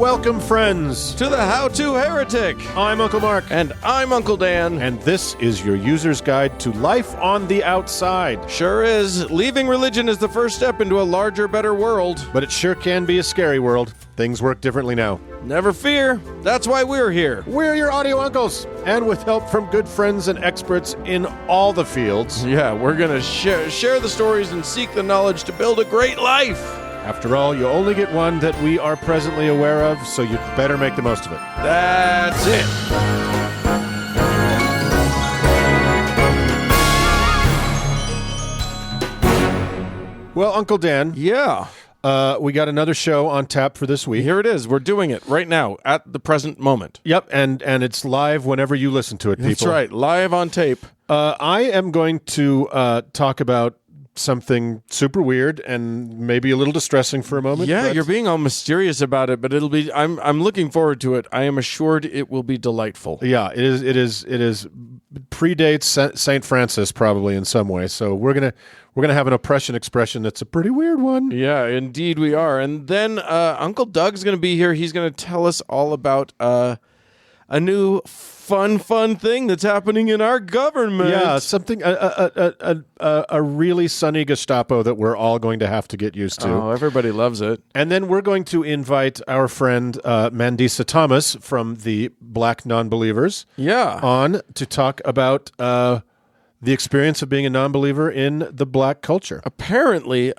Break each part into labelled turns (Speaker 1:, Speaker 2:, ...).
Speaker 1: Welcome, friends,
Speaker 2: to the How-To Heretic.
Speaker 1: I'm Uncle Mark.
Speaker 2: And I'm Uncle Dan.
Speaker 1: And this is your user's guide to life on the outside.
Speaker 2: Sure is. Leaving religion is the first step into a larger, better world.
Speaker 1: But it sure can be a scary world. Things work differently now.
Speaker 2: Never fear. That's why we're here.
Speaker 1: We're your audio uncles. And with help from good friends and experts in all the fields.
Speaker 2: Yeah, we're going to share the stories and seek the knowledge to build a great life.
Speaker 1: After all, you only get one that we are presently aware of, so you'd better make the most of it.
Speaker 2: That's it.
Speaker 1: Well, Uncle Dan.
Speaker 2: Yeah.
Speaker 1: We got another show on tap for this week.
Speaker 2: Here it is. We're doing it right now at the present moment.
Speaker 1: Yep, and it's live whenever you listen to it, people.
Speaker 2: That's right. Live on tape.
Speaker 1: I am going to talk about something super weird and maybe a little distressing for a moment.
Speaker 2: Yeah, you're being all mysterious about it, but it'll be. I'm looking forward to it. I am assured it will be delightful.
Speaker 1: Yeah, it is predates St. Francis probably in some way. So we're gonna have an oppression expression that's a pretty weird one.
Speaker 2: Yeah, indeed we are. And then Uncle Doug's going to be here. He's going to tell us all about a new fun thing that's happening in our government.
Speaker 1: Yeah, something a really sunny Gestapo that we're all going to have to get used to.
Speaker 2: Oh, everybody loves it.
Speaker 1: And then we're going to invite our friend Mandisa Thomas from the Black Non-Believers on to talk about the experience of being a non-believer in the black culture.
Speaker 2: Apparently,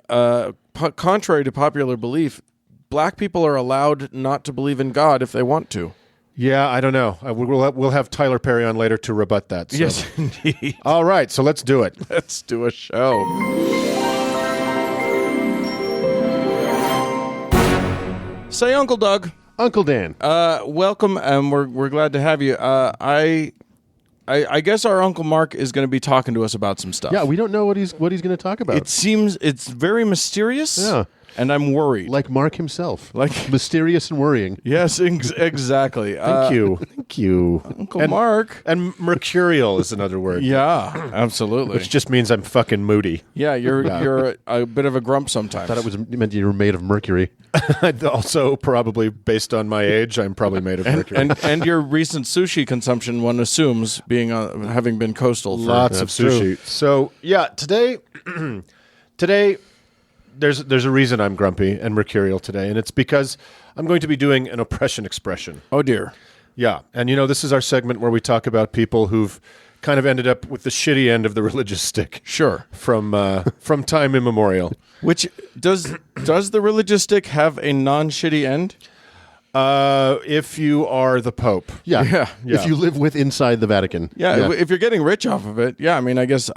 Speaker 2: contrary to popular belief, black people are allowed not to believe in God if they want to.
Speaker 1: Yeah, I don't know. We'll have Tyler Perry on later to rebut that. So.
Speaker 2: Yes, indeed.
Speaker 1: All right, so let's do it.
Speaker 2: Let's do a show. Say, Uncle Doug.
Speaker 1: Uncle Dan.
Speaker 2: Welcome, and we're glad to have you. I guess our Uncle Mark is going to be talking to us about some stuff.
Speaker 1: Yeah, we don't know what he's going to talk about.
Speaker 2: It seems it's very mysterious.
Speaker 1: Yeah.
Speaker 2: And I'm worried.
Speaker 1: Like Mark himself.
Speaker 2: Like
Speaker 1: mysterious and worrying.
Speaker 2: Yes, exactly.
Speaker 1: Thank you.
Speaker 2: Uncle Mark.
Speaker 1: And mercurial is another word.
Speaker 2: Yeah, absolutely.
Speaker 1: Which just means I'm fucking moody.
Speaker 2: Yeah, you're a bit of a grump sometimes.
Speaker 3: I thought it meant you were made of mercury.
Speaker 1: Also, probably based on my age, I'm probably made of mercury.
Speaker 2: And your recent sushi consumption, one assumes, being having been coastal.
Speaker 1: Lots of sushi. True. So, yeah, today... There's a reason I'm grumpy and mercurial today, and it's because I'm going to be doing an oppression expression.
Speaker 2: Oh, dear.
Speaker 1: Yeah, and this is our segment where we talk about people who've kind of ended up with the shitty end of the religious stick.
Speaker 2: Sure.
Speaker 1: From time immemorial.
Speaker 2: Which, does the religious stick have a non-shitty end?
Speaker 1: If you are the Pope.
Speaker 3: Yeah. If you live inside the Vatican.
Speaker 2: Yeah, if you're getting rich off of it. Yeah, I mean, I guess...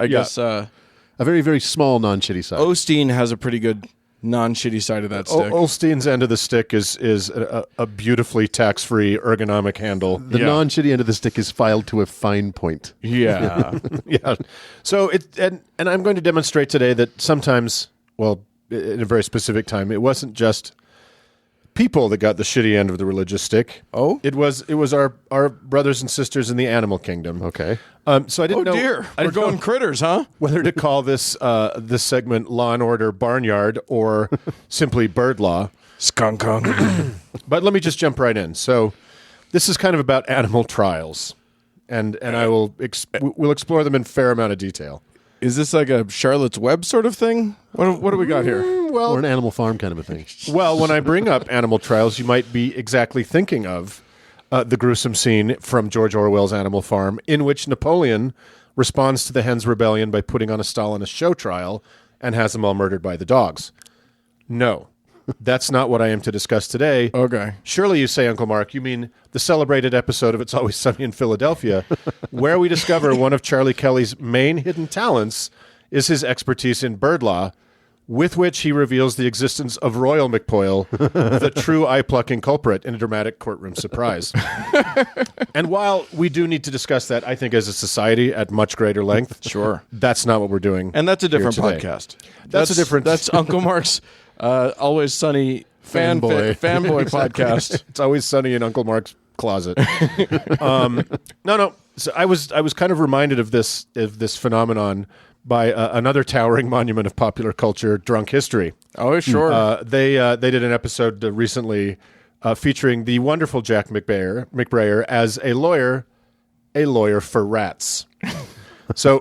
Speaker 3: a very, very small non-shitty side.
Speaker 2: Osteen has a pretty good non-shitty side of that stick.
Speaker 1: Osteen's end of the stick is a beautifully tax-free ergonomic handle.
Speaker 3: The non-shitty end of the stick is filed to a fine point.
Speaker 2: Yeah.
Speaker 1: Yeah. So and I'm going to demonstrate today that sometimes, well, in a very specific time, it wasn't just people that got the shitty end of the religious stick.
Speaker 2: Oh?
Speaker 1: It was our brothers and sisters in the animal kingdom.
Speaker 3: Okay.
Speaker 1: So I didn't know.
Speaker 2: Oh dear, we're going critters, huh?
Speaker 1: Whether to call this segment Law and Order Barnyard or simply Bird Law.
Speaker 2: Skunk.
Speaker 1: But let me just jump right in. So this is kind of about animal trials, and we'll explore them in a fair amount of detail.
Speaker 2: Is this like a Charlotte's Web sort of thing? What do we got here?
Speaker 3: Or an Animal Farm kind of a thing.
Speaker 1: Well, when I bring up animal trials, you might be exactly thinking of the gruesome scene from George Orwell's Animal Farm, in which Napoleon responds to the hens' rebellion by putting on a Stalinist show trial and has them all murdered by the dogs. No, that's not what I am to discuss today.
Speaker 2: Okay.
Speaker 1: Surely you say, Uncle Mark, you mean the celebrated episode of It's Always Sunny in Philadelphia, where we discover one of Charlie Kelly's main hidden talents is his expertise in bird law, with which he reveals the existence of Royal McPoyle, the true eye-plucking culprit, in a dramatic courtroom surprise. And while we do need to discuss that, I think as a society at much greater length,
Speaker 2: sure,
Speaker 1: that's not what we're doing.
Speaker 2: And that's a different podcast. That's Uncle Mark's Always Sunny fanboy podcast.
Speaker 1: It's Always Sunny in Uncle Mark's closet. No. So I was kind of reminded of this phenomenon by another towering monument of popular culture, Drunk History.
Speaker 2: Oh, sure.
Speaker 1: They did an episode recently featuring the wonderful Jack McBrayer as a lawyer for rats. So,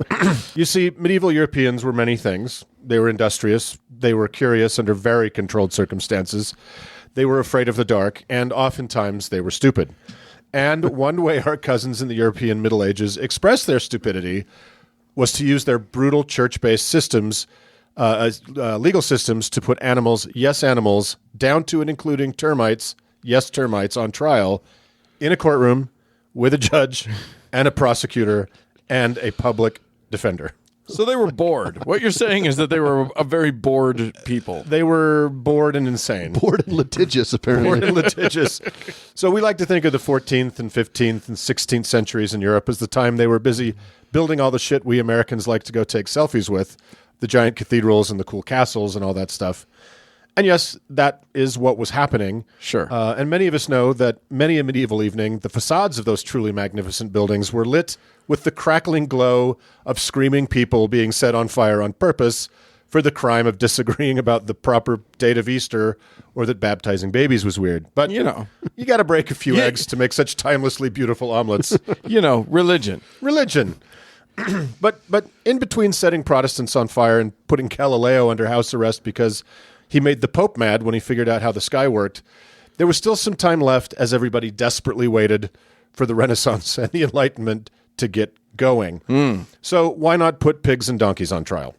Speaker 1: you see, medieval Europeans were many things. They were industrious. They were curious under very controlled circumstances. They were afraid of the dark, and oftentimes they were stupid. And one way our cousins in the European Middle Ages expressed their stupidity was to use their brutal church-based systems, legal systems, to put animals, down to and including termites, on trial in a courtroom with a judge and a prosecutor and a public defender.
Speaker 2: So they were bored. What you're saying is that they were a very bored people.
Speaker 1: They were bored and insane.
Speaker 3: Bored and litigious, apparently.
Speaker 1: Bored and litigious. So we like to think of the 14th and 15th and 16th centuries in Europe as the time they were busy building all the shit we Americans like to go take selfies with, the giant cathedrals and the cool castles and all that stuff. And yes, that is what was happening.
Speaker 2: Sure.
Speaker 1: And many of us know that many a medieval evening, the facades of those truly magnificent buildings were lit with the crackling glow of screaming people being set on fire on purpose for the crime of disagreeing about the proper date of Easter or that baptizing babies was weird. But, you got to break a few eggs to make such timelessly beautiful omelets.
Speaker 2: Religion.
Speaker 1: Religion. But in between setting Protestants on fire and putting Galileo under house arrest because he made the Pope mad when he figured out how the sky worked, there was still some time left as everybody desperately waited for the Renaissance and the Enlightenment to get going. So why not put pigs and donkeys on trial?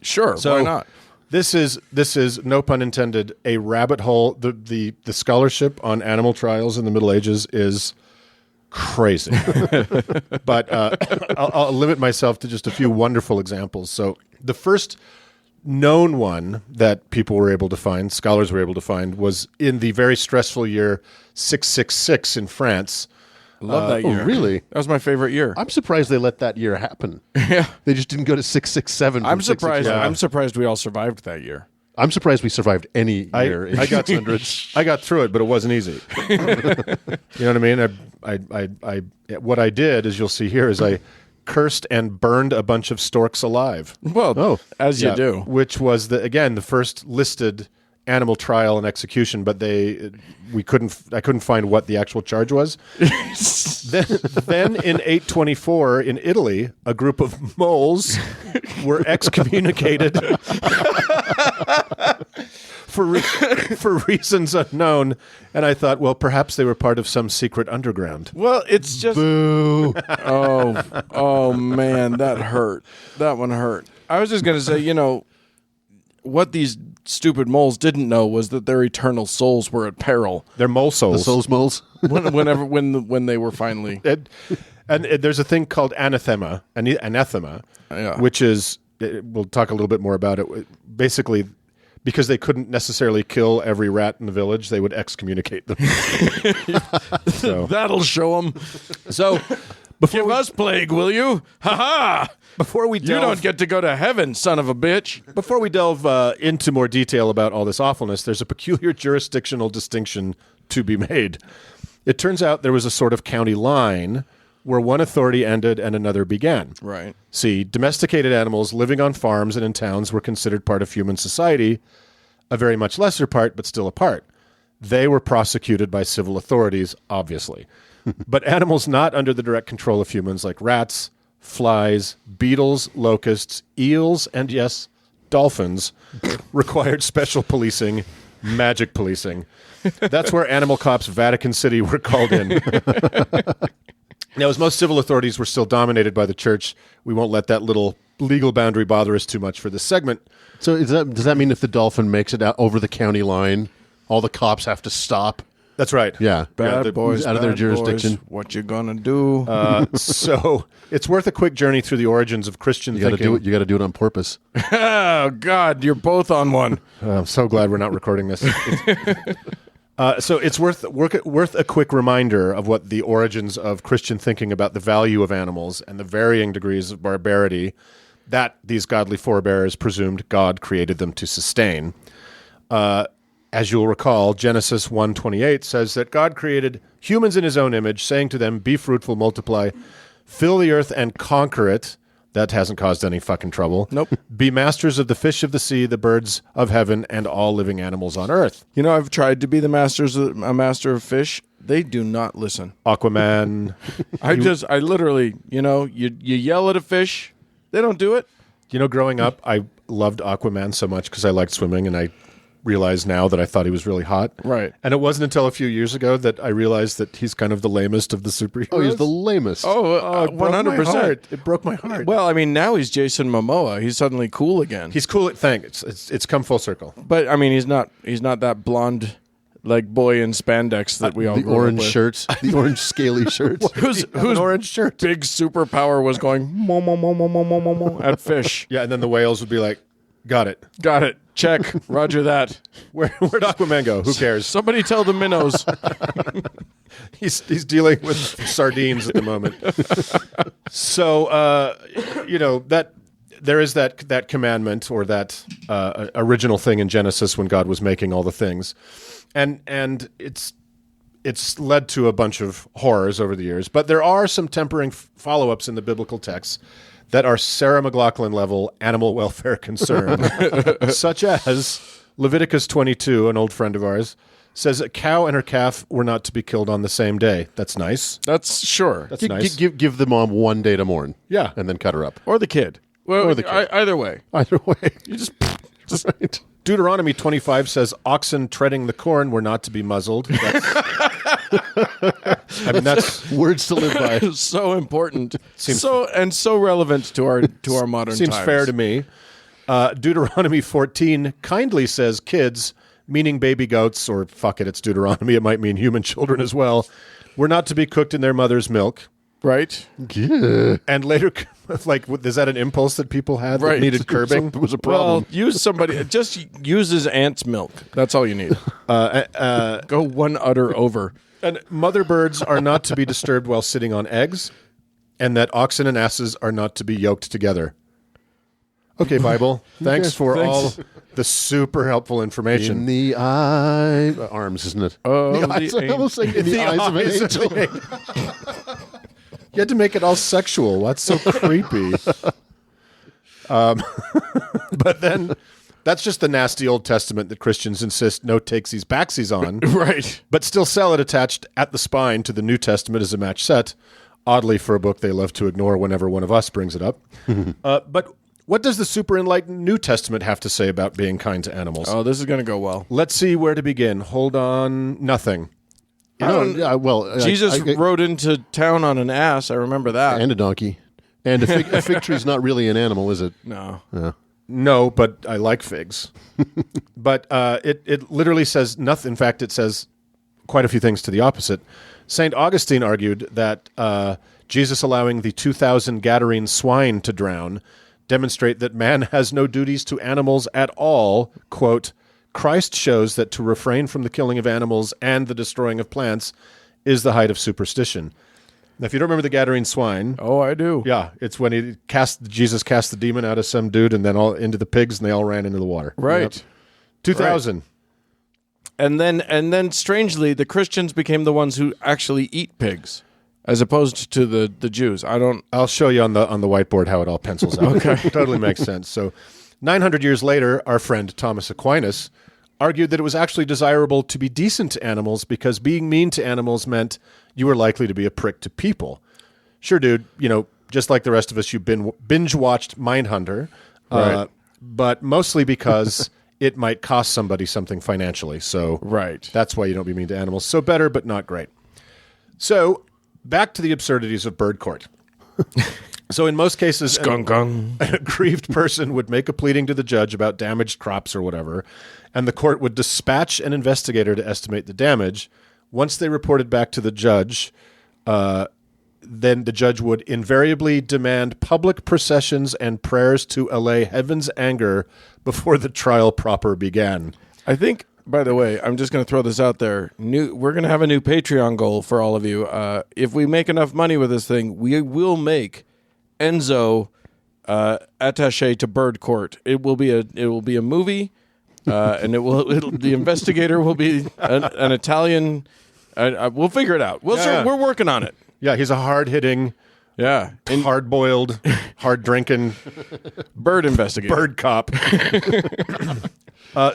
Speaker 2: Sure,
Speaker 1: So
Speaker 2: why not?
Speaker 1: This is, no pun intended, a rabbit hole. The scholarship on animal trials in the Middle Ages is crazy. But I'll limit myself to just a few wonderful examples. So the first known one that people were able to find, scholars were able to find, was in the very stressful year 666 in France.
Speaker 2: Love that year.
Speaker 3: Oh, really?
Speaker 2: That was my favorite year.
Speaker 3: I'm surprised they let that year happen.
Speaker 2: Yeah.
Speaker 3: They just didn't go to 667.
Speaker 2: I'm surprised.
Speaker 1: Yeah.
Speaker 2: I'm surprised we all survived that year.
Speaker 3: I'm surprised we survived any year in
Speaker 1: I got
Speaker 3: 600s.
Speaker 1: I got through it, but it wasn't easy. You know what I mean? I what I did, as you'll see here, is I cursed and burned a bunch of storks alive.
Speaker 2: Well, as you do.
Speaker 1: Which was the first listed animal trial and execution, but I couldn't find what the actual charge was. then in 824 in Italy, a group of moles were excommunicated for reasons unknown, and I thought, well, perhaps they were part of some secret underground.
Speaker 2: Well, it's just
Speaker 3: Boo.
Speaker 2: oh man, that hurt. That one hurt. I was just going to say, what these stupid moles didn't know was that their eternal souls were at peril.
Speaker 1: They're mole
Speaker 3: The
Speaker 1: souls.
Speaker 3: souls moles.
Speaker 2: when they were finally.
Speaker 1: And there's a thing called anathema,
Speaker 2: Yeah.
Speaker 1: which is, we'll talk a little bit more about it. Basically, because they couldn't necessarily kill every rat in the village, they would excommunicate them. So,
Speaker 2: That'll show them.
Speaker 1: so
Speaker 2: Give us plague, will you? Ha ha!
Speaker 1: before we
Speaker 2: You
Speaker 1: delve,
Speaker 2: don't get to go to heaven, son of a bitch.
Speaker 1: before we delve into more detail about all this awfulness, there's a peculiar jurisdictional distinction to be made. It turns out there was a sort of county line where one authority ended and another began.
Speaker 2: Right.
Speaker 1: See, domesticated animals living on farms and in towns were considered part of human society, a very much lesser part, but still a part. They were prosecuted by civil authorities, obviously. But animals not under the direct control of humans, like rats, flies, beetles, locusts, eels, and yes, dolphins, required special policing, magic policing. That's where Animal Cops Vatican City were called in. Now, as most civil authorities were still dominated by the church, we won't let that little legal boundary bother us too much for this segment.
Speaker 3: So does that mean if the dolphin makes it out over the county line, all the cops have to stop?
Speaker 1: That's right.
Speaker 3: Yeah.
Speaker 2: Bad boys,
Speaker 3: out of their
Speaker 2: bad
Speaker 3: jurisdiction.
Speaker 2: boys, what you gonna do?
Speaker 1: So it's worth a quick journey through the origins of Christian
Speaker 3: You got to
Speaker 1: thinking.
Speaker 3: do it. You got to do it on purpose.
Speaker 2: Oh, God, you're both on one.
Speaker 1: I'm so glad we're not recording this. So it's worth a quick reminder of what the origins of Christian thinking about the value of animals and the varying degrees of barbarity that these godly forebears presumed God created them to sustain. As you'll recall, Genesis 1:28 says that God created humans in his own image, saying to them, "Be fruitful, multiply, fill the earth and conquer it." That hasn't caused any fucking trouble.
Speaker 2: Nope.
Speaker 1: Be masters of the fish of the sea, the birds of heaven, and all living animals on earth.
Speaker 2: You know, I've tried to be a master of fish. They do not listen.
Speaker 1: Aquaman.
Speaker 2: I literally, you yell at a fish, they don't do it.
Speaker 1: Growing up, I loved Aquaman so much because I liked swimming, and I realize now that I thought he was really hot.
Speaker 2: Right.
Speaker 1: And it wasn't until a few years ago that I realized that he's kind of the lamest of the superheroes.
Speaker 3: Oh, he's the lamest.
Speaker 2: Oh,
Speaker 1: It broke my
Speaker 2: 100%.
Speaker 1: heart. It broke my heart.
Speaker 2: Well, I mean, now he's Jason Momoa. He's suddenly cool again.
Speaker 1: He's cool at things. It's come full circle.
Speaker 2: But I mean, he's not that blonde like boy in spandex that we all
Speaker 3: The
Speaker 2: grew up
Speaker 3: orange
Speaker 2: with.
Speaker 3: shirts, the orange scaly shirts.
Speaker 2: Whose
Speaker 1: orange shirt?
Speaker 2: big superpower was going mo mo mo mo mo mo mo mo at fish.
Speaker 1: Yeah, and then the whales would be like, got it.
Speaker 2: Got it. Check. Roger that.
Speaker 1: Where'd Aquaman go? Who cares?
Speaker 2: Somebody tell the minnows.
Speaker 1: He's dealing with sardines at the moment. So, that there is that commandment or that original thing in Genesis when God was making all the things. And it's led to a bunch of horrors over the years. But there are some tempering follow-ups in the biblical texts that are Sarah McLachlan level animal welfare concern, such as Leviticus 22, an old friend of ours, says a cow and her calf were not to be killed on the same day. That's nice.
Speaker 2: That's sure.
Speaker 1: That's nice.
Speaker 3: Give the mom one day to mourn.
Speaker 1: Yeah.
Speaker 3: And then cut her up.
Speaker 2: Or the kid. Well,
Speaker 3: Or the kid.
Speaker 2: Either way.
Speaker 3: Either way.
Speaker 2: You just
Speaker 3: Right.
Speaker 1: Deuteronomy 25 says oxen treading the corn were not to be muzzled. That's
Speaker 3: Words to live by.
Speaker 2: so important. So relevant to our modern
Speaker 1: seems
Speaker 2: times.
Speaker 1: fair to me. Deuteronomy 14 kindly says kids, meaning baby goats, or fuck it, it's Deuteronomy. It might mean human children as well, were not to be cooked in their mother's milk.
Speaker 2: Right?
Speaker 3: Yeah.
Speaker 1: And later, like, is that an impulse that people had that
Speaker 2: Right.
Speaker 1: needed curbing?
Speaker 3: It was a problem.
Speaker 2: Well, just use his aunt's milk. That's all you need. Go one udder over.
Speaker 1: And mother birds are not to be disturbed while sitting on eggs, and that oxen and asses are not to be yoked together. Okay, Bible. Thanks for all the super helpful information.
Speaker 3: In the eye. Arms, isn't it?
Speaker 2: Oh,
Speaker 3: the eyes, I almost saying in the eyes of an angel.
Speaker 1: You had to make it all sexual. That's so creepy. But then that's just the nasty Old Testament that Christians insist no takesies backsies on.
Speaker 2: Right.
Speaker 1: But still sell it attached at the spine to the New Testament as a match set. Oddly, for a book they love to ignore whenever one of us brings it up. But what does the super enlightened New Testament have to say about being kind to animals?
Speaker 2: Oh, this is going to go well.
Speaker 1: Let's see where to begin. Hold on. Nothing.
Speaker 2: Jesus rode into town on an ass. I remember that.
Speaker 3: And a donkey. And a fig tree is not really an animal, is it?
Speaker 2: No.
Speaker 1: No, but I like figs. But it literally says nothing. In fact, it says quite a few things to the opposite. St. Augustine argued that Jesus allowing the 2,000 Gadarene swine to drown demonstrate that man has no duties to animals at all. Quote, Christ shows that to refrain from the killing of animals and the destroying of plants is the height of superstition. Now, if you don't remember the Gadarene swine,
Speaker 2: Oh, I do.
Speaker 1: yeah, it's when Jesus cast the demon out of some dude and then all into the pigs and they all ran into the water.
Speaker 2: Right.
Speaker 1: Yep. 2000.
Speaker 2: And then strangely, the Christians became the ones who actually eat pigs, as opposed to the Jews.
Speaker 1: I'll show you on the whiteboard how it all pencils out. Okay. Totally makes sense. So 900 years later, our friend Thomas Aquinas argued that it was actually desirable to be decent to animals because being mean to animals meant you were likely to be a prick to people. Sure, dude, just like the rest of us, you've binge-watched Mindhunter,
Speaker 2: Right.
Speaker 1: but mostly because it might cost somebody something financially. So
Speaker 2: Right.
Speaker 1: that's why you don't be mean to animals. So better, but not great. So back to the absurdities of bird court. So in most cases, an aggrieved person would make a pleading to the judge about damaged crops or whatever, and the court would dispatch an investigator to estimate the damage. Once they reported back to the judge, then the judge would invariably demand public processions and prayers to allay heaven's anger before the trial proper began.
Speaker 2: I think, by the way, I'm just going to throw this out there. We're going to have a new Patreon goal for all of you. If we make enough money with this thing, we will make Enzo attaché to Bird Court. It will be a movie, and the investigator will be an Italian. We'll figure it out. We're working on it.
Speaker 1: Yeah, he's a hard-hitting
Speaker 2: Yeah.
Speaker 1: hard-boiled, hard-drinking
Speaker 2: Bird investigator.
Speaker 1: bird cop.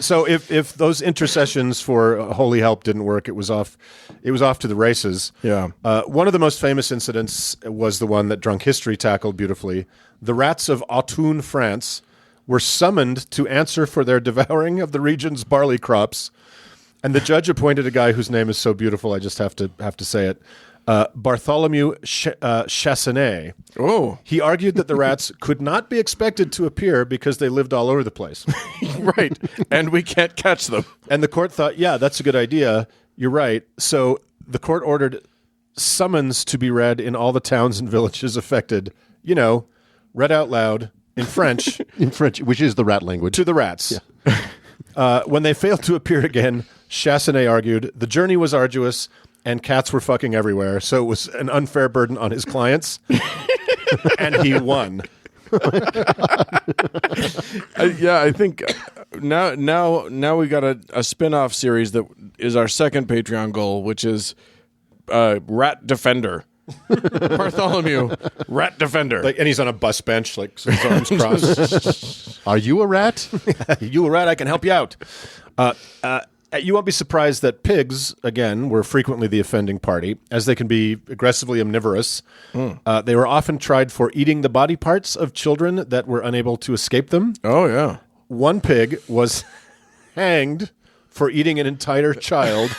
Speaker 1: So if those intercessions for holy help didn't work, it was off to the races.
Speaker 2: Yeah.
Speaker 1: One of the most famous incidents was the one that Drunk History tackled beautifully. The rats of Autun, France, were summoned to answer for their devouring of the region's barley crops, and the judge appointed a guy whose name is so beautiful I just have to say it. Bartholomew Chassenet.
Speaker 2: Oh.
Speaker 1: He argued that the rats could not be expected to appear because they lived all over the place.
Speaker 2: Right. And we can't catch them.
Speaker 1: And the court thought, yeah, that's a good idea. You're right. So the court ordered summons to be read in all the towns and villages affected, read out loud in French.
Speaker 3: In French, which is the rat language.
Speaker 1: To the rats. Yeah. When they failed to appear again, Chassenet argued, the journey was arduous and cats were fucking everywhere, so it was an unfair burden on his clients. And he won.
Speaker 2: I think now we got a spin-off series that is our second Patreon goal, which is Rat Defender. Bartholomew, Rat Defender.
Speaker 1: And he's on a bus bench, his arms crossed.
Speaker 3: Are you a rat?
Speaker 1: You a rat? I can help you out. You won't be surprised that pigs, again, were frequently the offending party, as they can be aggressively omnivorous. They were often tried for eating the body parts of children that were unable to escape them.
Speaker 2: Oh, yeah.
Speaker 1: One pig was hanged for eating an entire child.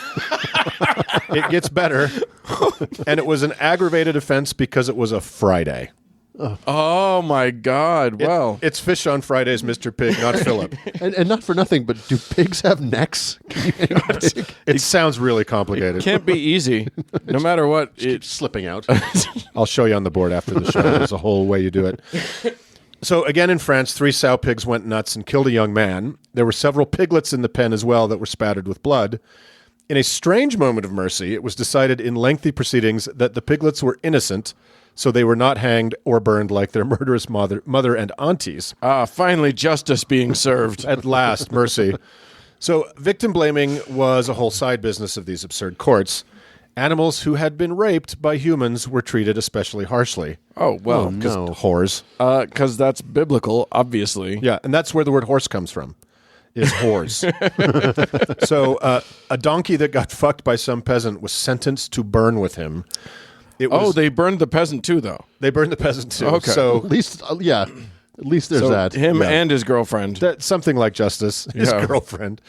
Speaker 1: It gets better. And it was an aggravated offense because it was a Friday.
Speaker 2: Oh, my God. Wow.
Speaker 1: It's Fish on Fridays, Mr. Pig, not Philip.
Speaker 3: and not for nothing, but do pigs have necks?
Speaker 1: It sounds really complicated.
Speaker 2: Can't be easy. No matter what.
Speaker 3: It's slipping out.
Speaker 1: I'll show you on the board after the show. There's a whole way you do it. So again in France, 3 sow pigs went nuts and killed a young man. There were several piglets in the pen as well that were spattered with blood. In a strange moment of mercy, it was decided in lengthy proceedings that the piglets were innocent, so they were not hanged or burned like their murderous mother and aunties.
Speaker 2: Finally, justice being served.
Speaker 1: At last, mercy. So victim blaming was a whole side business of these absurd courts. Animals who had been raped by humans were treated especially harshly.
Speaker 2: Oh, well.
Speaker 3: Oh, no.
Speaker 1: Whores.
Speaker 2: Because that's biblical, obviously.
Speaker 1: Yeah, and that's where the word horse comes from, is whores. So a donkey that got fucked by some peasant was sentenced to burn with him.
Speaker 2: They burned the peasant too, though.
Speaker 1: They burned the peasant too.
Speaker 2: Okay.
Speaker 1: So
Speaker 3: At least there's that.
Speaker 2: Him
Speaker 1: Yeah.
Speaker 2: and his girlfriend.
Speaker 1: something like justice, his
Speaker 2: Yeah.
Speaker 1: girlfriend.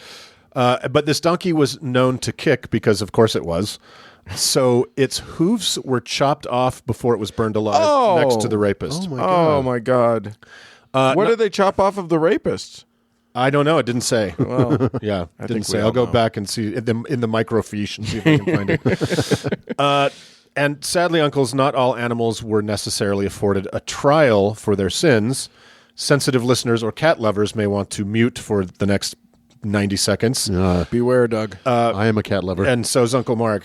Speaker 1: But this donkey was known to kick because, of course, it was. So its hooves were chopped off before it was burned alive next to the rapist.
Speaker 2: Oh, my God. What did they chop off of the rapist?
Speaker 1: I don't know. It didn't say.
Speaker 2: Well,
Speaker 1: Yeah,
Speaker 2: I
Speaker 1: didn't
Speaker 2: think
Speaker 1: say.
Speaker 2: we
Speaker 1: I'll
Speaker 2: all
Speaker 1: go
Speaker 2: know.
Speaker 1: back and see in the microfiche and see if I can find it. And sadly, uncles, not all animals were necessarily afforded a trial for their sins. Sensitive listeners or cat lovers may want to mute for the next 90 seconds.
Speaker 2: beware, Doug.
Speaker 3: I am a cat lover.
Speaker 1: And so's Uncle Mark.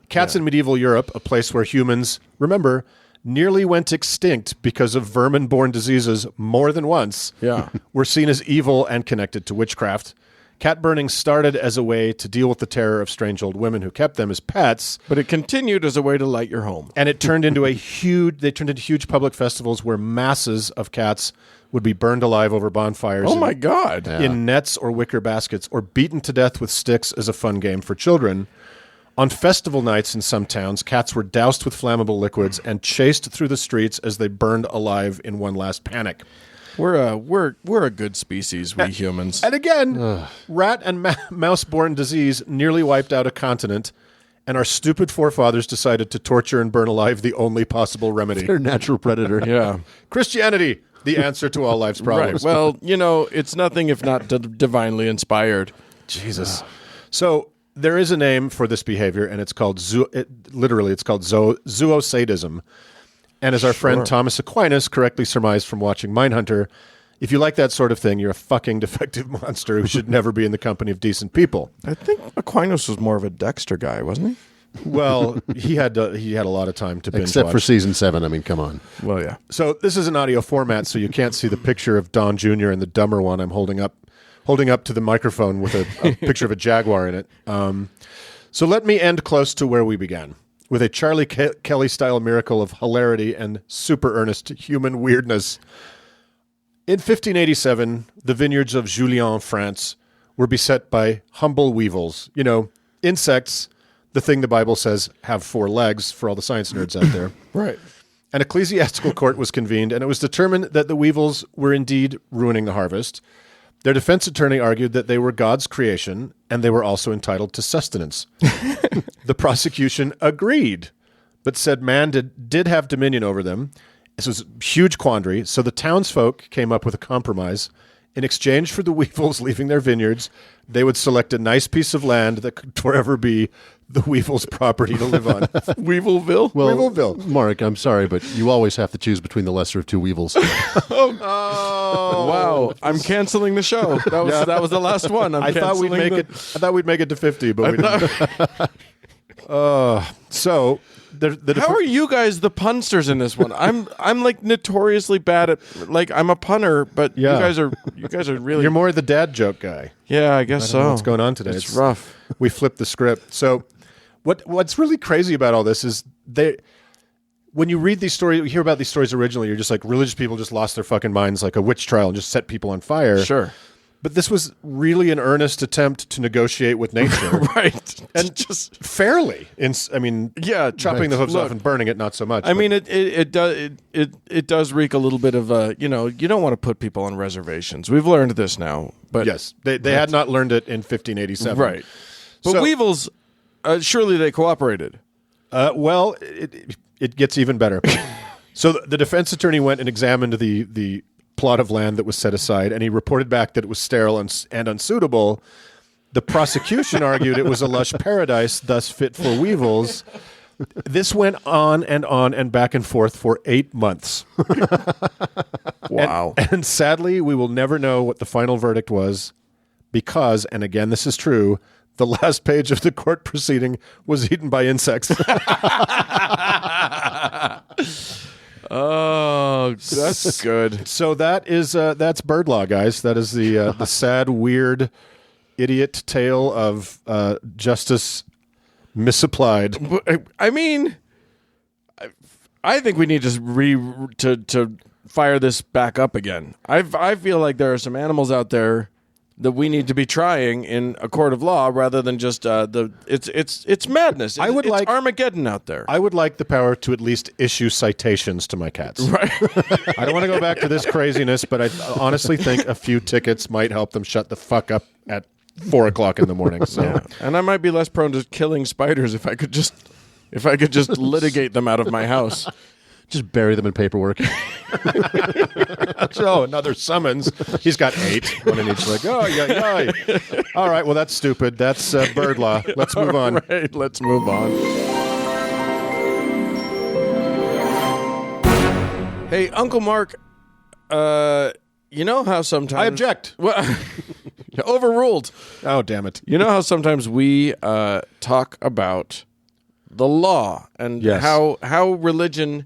Speaker 1: Cats in medieval Europe, a place where humans, remember, nearly went extinct because of vermin-borne diseases more than once,
Speaker 2: Yeah.
Speaker 1: were seen as evil and connected to witchcraft. Cat burning started as a way to deal with the terror of strange old women who kept them as pets,
Speaker 2: But it continued as a way to light your home.
Speaker 1: and it turned into huge public festivals where masses of cats would be burned alive over bonfires.
Speaker 2: Oh, my God.
Speaker 1: In nets or wicker baskets, or beaten to death with sticks as a fun game for children. On festival nights in some towns, cats were doused with flammable liquids and chased through the streets as they burned alive in one last panic.
Speaker 2: We're a good species, we humans.
Speaker 1: And again, rat and mouse-borne disease nearly wiped out a continent, and our stupid forefathers decided to torture and burn alive the only possible remedy.
Speaker 3: They're a natural predator.
Speaker 2: Yeah.
Speaker 1: Christianity, the answer to all life's
Speaker 2: Right.
Speaker 1: problems.
Speaker 2: Well, it's nothing if not divinely inspired.
Speaker 1: Jesus. So there is a name for this behavior, and it's called zoosadism. And as our friend Thomas Aquinas correctly surmised from watching Mindhunter, if you like that sort of thing, you're a fucking defective monster who should never be in the company of decent people.
Speaker 2: I think Aquinas was more of a Dexter guy, wasn't he?
Speaker 1: Well, he had a lot of time to binge
Speaker 3: Except
Speaker 1: watch.
Speaker 3: for season 7. I mean, come on.
Speaker 2: Well, yeah.
Speaker 1: So this is an audio format, so you can't see the picture of Don Jr. and the dumber one I'm holding up to the microphone with a picture of a jaguar in it. So let me end close to where we began, with a Charlie Kelly-style miracle of hilarity and super earnest human weirdness. In 1587, the vineyards of Julian, France, were beset by humble weevils. You know, insects, the thing the Bible says have 4 legs for all the science nerds out there.
Speaker 2: Right.
Speaker 1: An ecclesiastical court was convened, and it was determined that the weevils were indeed ruining the harvest. Their defense attorney argued that they were God's creation, and they were also entitled to sustenance. The prosecution agreed, but said man did have dominion over them. This was a huge quandary, so the townsfolk came up with a compromise. In exchange for the weevils leaving their vineyards, they would select a nice piece of land that could forever be the weevils' property to live on.
Speaker 2: Weevilville?
Speaker 3: Well,
Speaker 1: Weevillville.
Speaker 3: Mark, I'm sorry, but you always have to choose between the lesser of two weevils.
Speaker 2: Wow. I'm canceling the show. That was the last one.
Speaker 1: I thought we'd make it. I thought we'd make it to 50, but we didn't. So
Speaker 2: How are you guys the punsters in this one? I'm like notoriously bad at I'm a punter, but
Speaker 1: Yeah.
Speaker 2: you guys are really
Speaker 1: You're more the dad joke guy.
Speaker 2: Yeah, I guess
Speaker 1: I don't know
Speaker 2: so.
Speaker 1: what's going on today?
Speaker 2: It's rough.
Speaker 1: We flipped the script. So what's really crazy about all this is when you read these stories, you hear about these stories originally, you're just like religious people just lost their fucking minds like a witch trial and just set people on fire.
Speaker 2: Sure.
Speaker 1: But this was really an earnest attempt to negotiate with nature.
Speaker 2: Right.
Speaker 1: And just fairly.
Speaker 2: Yeah,
Speaker 1: chopping the hooves
Speaker 2: look,
Speaker 1: off and burning it, not so much.
Speaker 2: I mean, it does reek a little bit of you don't want to put people on reservations. We've learned this now, but
Speaker 1: yes, they had not learned it in 1587.
Speaker 2: right. But
Speaker 1: So-
Speaker 2: weevils, surely they cooperated.
Speaker 1: Well, it gets even better. So the defense attorney went and examined the plot of land that was set aside, and he reported back that it was sterile and unsuitable. The prosecution argued it was a lush paradise, thus fit for weevils. This went on and back and forth for 8 months.
Speaker 2: Wow.
Speaker 1: And sadly, we will never know what the final verdict was because, and again, this is true, the last page of the court proceeding was eaten by insects.
Speaker 2: Oh, that's good.
Speaker 1: So that's bird law, guys. That is the sad, weird, idiot tale of justice misapplied.
Speaker 2: I mean, I think we need to fire this back up again. I feel like there are some animals out there that we need to be trying in a court of law rather than just it's madness. It's
Speaker 1: like
Speaker 2: Armageddon out there.
Speaker 1: I would like the power to at least issue citations to my cats.
Speaker 2: Right.
Speaker 1: I don't want to go back to this craziness, but I honestly think a few tickets might help them shut the fuck up at 4:00 in the morning. So.
Speaker 2: Yeah. And I might be less prone to killing spiders if I could just litigate them out of my house.
Speaker 3: Just bury them in paperwork.
Speaker 1: So another summons. He's got 8, one in each leg. Oh, yeah. All right, well, that's stupid. That's bird law. Let's move on.
Speaker 2: Right, let's move on. Hey, Uncle Mark, you know how sometimes...
Speaker 1: I object.
Speaker 2: Well, overruled.
Speaker 1: Oh, damn it.
Speaker 2: You know how sometimes we talk about the law and
Speaker 1: Yes.
Speaker 2: how religion...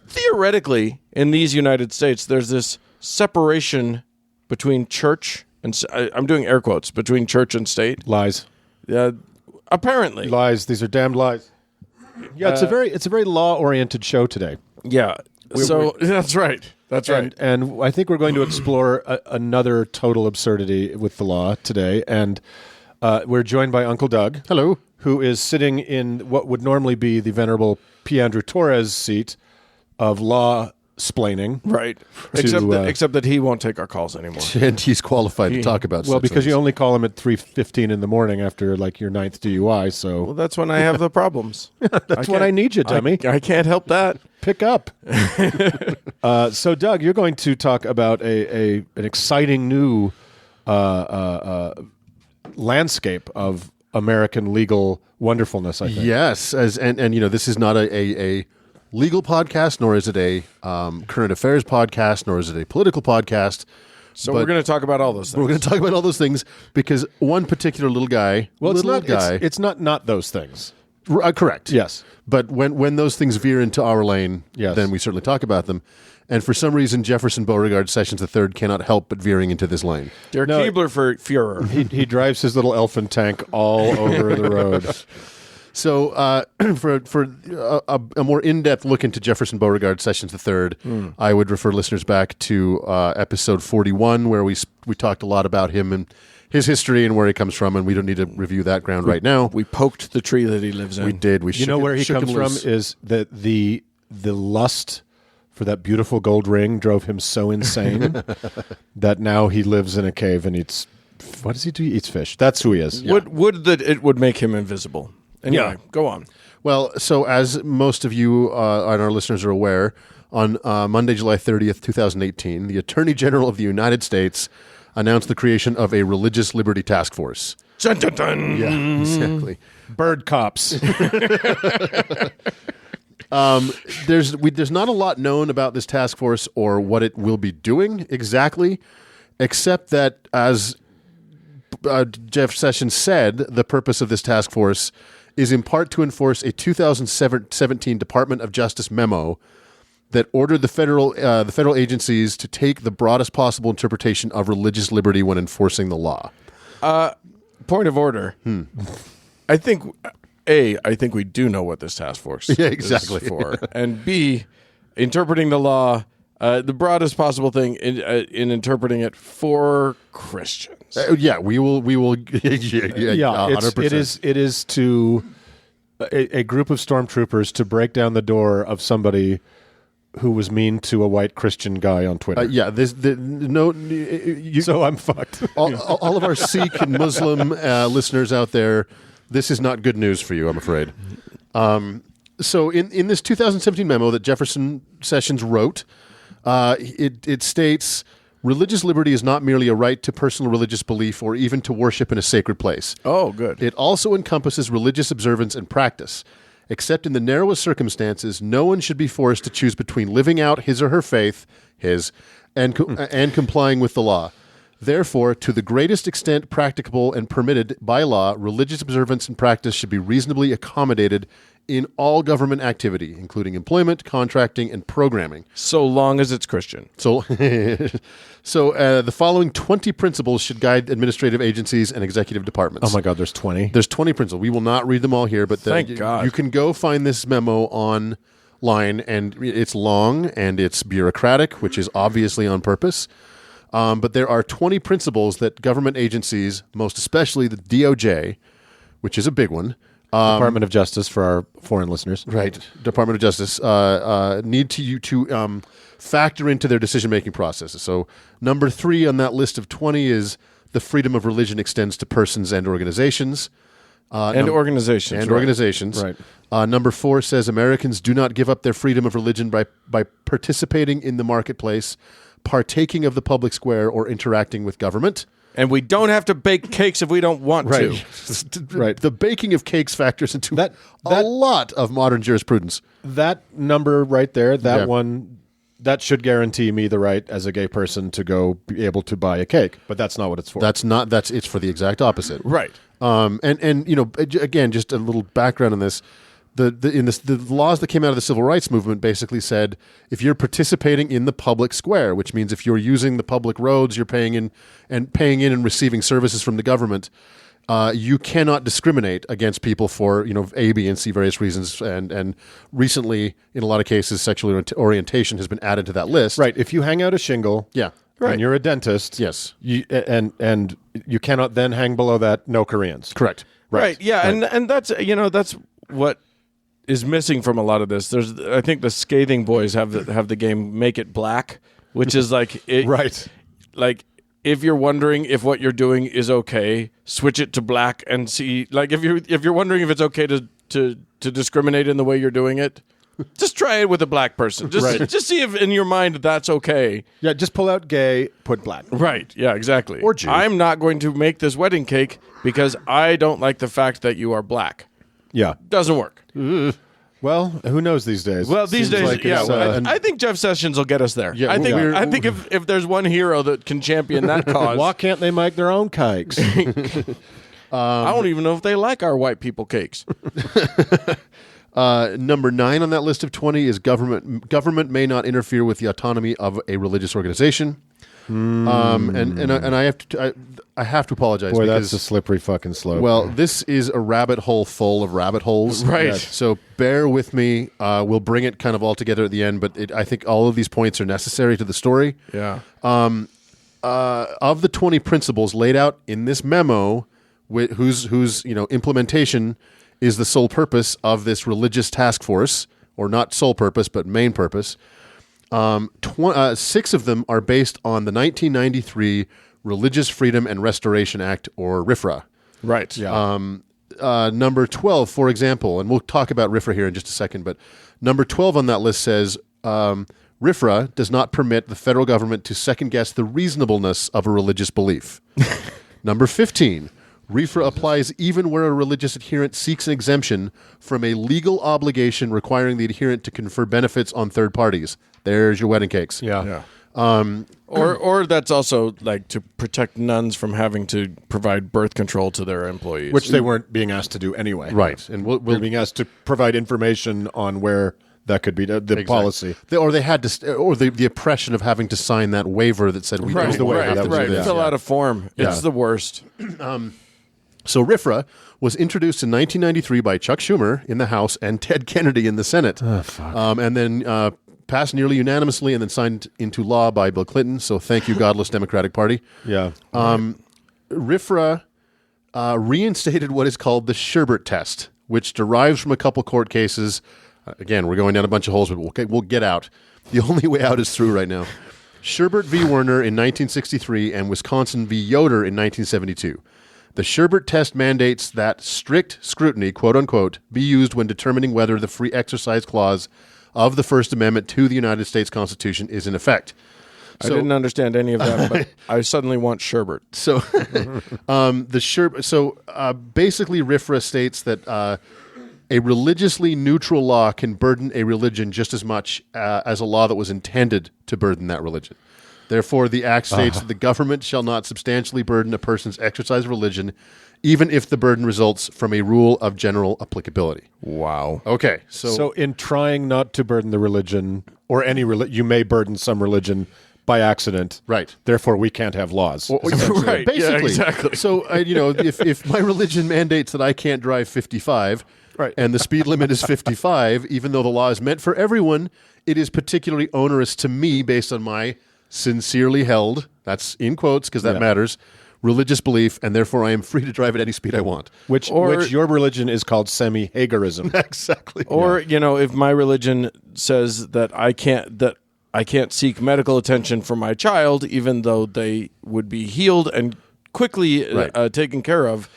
Speaker 2: theoretically, in these United States, there's this separation between church and I'm doing air quotes between church and state.
Speaker 1: Lies.
Speaker 2: Apparently,
Speaker 1: Lies. These are damned lies. Yeah, it's a very law-oriented show today.
Speaker 2: yeah. That's right. That's right.
Speaker 1: And I think we're going to explore another total absurdity with the law today. And we're joined by Uncle Doug.
Speaker 3: Hello.
Speaker 1: Who is sitting in what would normally be the venerable P. Andrew Torres seat of law-splaining.
Speaker 2: Right.
Speaker 1: To,
Speaker 2: Except that he won't take our calls anymore.
Speaker 3: And he's qualified to talk about
Speaker 1: Well,
Speaker 3: such
Speaker 1: because
Speaker 3: things.
Speaker 1: you only call him at 3:15 in the morning after like your 9th DUI. So
Speaker 2: Well, that's when I have the problems.
Speaker 1: that's when I need you, dummy.
Speaker 2: I can't help that.
Speaker 1: Pick up. So, Doug, you're going to talk about an exciting new landscape of American legal wonderfulness, I think.
Speaker 3: Yes, and this is not a legal podcast, nor is it a current affairs podcast, nor is it a political podcast.
Speaker 2: So we're going to talk about all those things.
Speaker 3: We're going to talk about all those things because one particular little guy,
Speaker 1: It's not those things.
Speaker 3: Correct.
Speaker 1: Yes.
Speaker 3: But when those things veer into our lane,
Speaker 1: Yes.
Speaker 3: then we certainly talk about them. And for some reason, Jefferson Beauregard Sessions III cannot help but veering into this lane.
Speaker 2: Der Keebler for Führer.
Speaker 1: He drives his little elfin tank all over the road.
Speaker 3: So for a more in-depth look into Jefferson Beauregard Sessions III, I would refer listeners back to episode 41, where we talked a lot about him and his history and where he comes from, and we don't need to review that ground right now.
Speaker 2: We poked the tree that he lives in.
Speaker 3: We did. We
Speaker 1: You know where he comes from is that the lust for that beautiful gold ring drove him so insane that now he lives in a cave and eats. What does he do? He eats fish. That's who he is.
Speaker 2: Would that it would make him invisible. Anyway, go on.
Speaker 3: Well, so as most of you and our listeners are aware, on Monday, July 30th, 2018, the Attorney General of the United States announced the creation of a Religious Liberty Task Force.
Speaker 2: Dun, dun, dun.
Speaker 3: Yeah, exactly.
Speaker 1: Bird cops.
Speaker 3: There's not a lot known about this task force or what it will be doing exactly, except that, as Jeff Sessions said, the purpose of this task force is in part to enforce a 2017 Department of Justice memo that ordered the federal agencies to take the broadest possible interpretation of religious liberty when enforcing the law.
Speaker 2: Point of order. I think we do know what this task force
Speaker 3: exactly.
Speaker 2: is for. And B, interpreting the law, the broadest possible thing in interpreting it for Christians.
Speaker 3: We will. Yeah, 100%.
Speaker 1: It is to a group of stormtroopers to break down the door of somebody who was mean to a white Christian guy on Twitter. So I'm fucked.
Speaker 3: all of our Sikh and Muslim listeners out there, this is not good news for you, I'm afraid. So in this 2017 memo that Jefferson Sessions wrote, it states, religious liberty is not merely a right to personal religious belief or even to worship in a sacred place.
Speaker 2: Oh, good.
Speaker 3: It also encompasses religious observance and practice. Except in the narrowest circumstances, no one should be forced to choose between living out his or her faith, and complying with the law. Therefore, to the greatest extent practicable and permitted by law, religious observance and practice should be reasonably accommodated in all government activity, including employment, contracting, and programming.
Speaker 2: So long as it's Christian.
Speaker 3: So the following 20 principles should guide administrative agencies and executive departments.
Speaker 1: Oh my God, there's 20?
Speaker 3: There's 20 principles. We will not read them all here, but
Speaker 2: Thank God.
Speaker 3: You can go find this memo online, and it's long and it's bureaucratic, which is obviously on purpose. But there are 20 principles that government agencies, most especially the DOJ, which is a big one,
Speaker 1: Department of Justice for our foreign listeners.
Speaker 3: right? Department of Justice need to factor into their decision-making processes. So number 3 on that list of 20 is the freedom of religion extends to persons and organizations.
Speaker 2: Organizations.
Speaker 1: Right.
Speaker 3: Number 4 says Americans do not give up their freedom of religion by participating in the marketplace, partaking of the public square, or interacting with government.
Speaker 2: And we don't have to bake cakes if we don't want to.
Speaker 1: Right.
Speaker 3: The baking of cakes factors into a lot of modern jurisprudence.
Speaker 1: That number right there,
Speaker 3: Yeah.
Speaker 1: one, that should guarantee me the right as a gay person to go be able to buy a cake. But that's not what it's for.
Speaker 3: It's for the exact opposite.
Speaker 2: Right.
Speaker 3: And again, just a little background on this. The laws that came out of the civil rights movement basically said if you're participating in the public square, which means if you're using the public roads, you're paying in and receiving services from the government, you cannot discriminate against people for A, B, and C various reasons. And recently, in a lot of cases, sexual orientation has been added to that list.
Speaker 1: right. If you hang out a shingle,
Speaker 3: Yeah.
Speaker 1: and you're a dentist,
Speaker 3: Yes.
Speaker 1: and you cannot then hang below that no Koreans.
Speaker 3: Correct.
Speaker 2: Right. Yeah. And that's that's what is missing from a lot of this. I think the Scathing Boys have the game Make It Black, which is like
Speaker 1: Right.
Speaker 2: Like if you're wondering if what you're doing is okay, switch it to black and see. Like if you're wondering if it's okay to discriminate in the way you're doing it, just try it with a black person. Just see if in your mind that's okay.
Speaker 1: Yeah, just pull out gay, put black.
Speaker 2: Right. Yeah, exactly.
Speaker 1: Or Jew.
Speaker 2: I'm not going to make this wedding cake because I don't like the fact that you are black.
Speaker 1: Yeah.
Speaker 2: Doesn't work.
Speaker 1: Well, who knows these days?
Speaker 2: Well, these
Speaker 1: Seems
Speaker 2: days,
Speaker 1: like
Speaker 2: yeah.
Speaker 1: it's,
Speaker 2: I think Jeff Sessions will get us there.
Speaker 3: Yeah,
Speaker 2: I think.
Speaker 3: we're-
Speaker 2: I think if there's one hero that can champion that cause,
Speaker 1: why can't they make their own cakes?
Speaker 2: I don't even know if they like our white people cakes.
Speaker 3: Number 9 on that list of 20 is government may not interfere with the autonomy of a religious organization. And I have to apologize.
Speaker 1: Boy,
Speaker 3: because,
Speaker 1: that's a slippery fucking slope.
Speaker 3: well, this is a rabbit hole full of rabbit holes.
Speaker 2: Right.
Speaker 3: So bear with me. We'll bring it kind of all together at the end, but I think all of these points are necessary to the story.
Speaker 2: Yeah.
Speaker 3: Of the 20 principles laid out in this memo, whose implementation is the sole purpose of this religious task force, or not sole purpose, but main purpose. 6 of them are based on the 1993 Religious Freedom and Restoration Act, or RFRA.
Speaker 2: Right.
Speaker 1: yeah.
Speaker 3: Number 12, for example, and we'll talk about RFRA here in just a second, but number 12 on that list says RFRA does not permit the federal government to second-guess the reasonableness of a religious belief. Number 15, RFRA applies even where a religious adherent seeks an exemption from a legal obligation requiring the adherent to confer benefits on third parties. There's your wedding cakes.
Speaker 1: yeah.
Speaker 2: Or that's also like to protect nuns from having to provide birth control to their employees.
Speaker 1: Which they weren't being asked to do anyway.
Speaker 3: Right. And
Speaker 1: They're being asked to provide information on where that could be the policy.
Speaker 3: They had to, or the oppression of having to sign that waiver that said we
Speaker 2: right,
Speaker 3: don't have
Speaker 2: right,
Speaker 3: to do
Speaker 2: right.
Speaker 3: this.
Speaker 2: Fill out a form. It's the worst.
Speaker 3: So RFRA was introduced in 1993 by Chuck Schumer in the House and Ted Kennedy in the Senate. Oh, fuck. And then passed nearly unanimously and then signed into law by Bill Clinton. So thank you, godless Democratic Party.
Speaker 1: Yeah.
Speaker 3: RFRA reinstated what is called the Sherbert test, which derives from a couple court cases. Again, we're going down a bunch of holes, but we'll get out. The only way out is through right now. Sherbert v. Werner in 1963 and Wisconsin v. Yoder in 1972. The Sherbert test mandates that strict scrutiny, quote unquote, be used when determining whether the free exercise clause of the First Amendment to the United States Constitution is in effect.
Speaker 2: I didn't understand any of that, but I suddenly want sherbet.
Speaker 3: So, basically, RFRA states that a religiously neutral law can burden a religion just as much as a law that was intended to burden that religion. Therefore, the Act states that the government shall not substantially burden a person's exercise of religion, even if the burden results from a rule of general applicability.
Speaker 2: Wow.
Speaker 3: Okay,
Speaker 1: So in trying not to burden the religion, or any you may burden some religion by accident.
Speaker 3: Right.
Speaker 1: Therefore, we can't have laws.
Speaker 2: Right.
Speaker 3: basically,
Speaker 2: Yeah, exactly.
Speaker 3: So if my religion mandates that I can't drive 55,
Speaker 1: Right.
Speaker 3: and the speed limit is 55, even though the law is meant for everyone, it is particularly onerous to me based on my sincerely held, that's in quotes because that matters, religious belief, and therefore I am free to drive at any speed I want.
Speaker 1: Which your religion is called semi-Hagerism.
Speaker 3: Exactly.
Speaker 2: Or if my religion says that I can't seek medical attention for my child, even though they would be healed and quickly taken care of,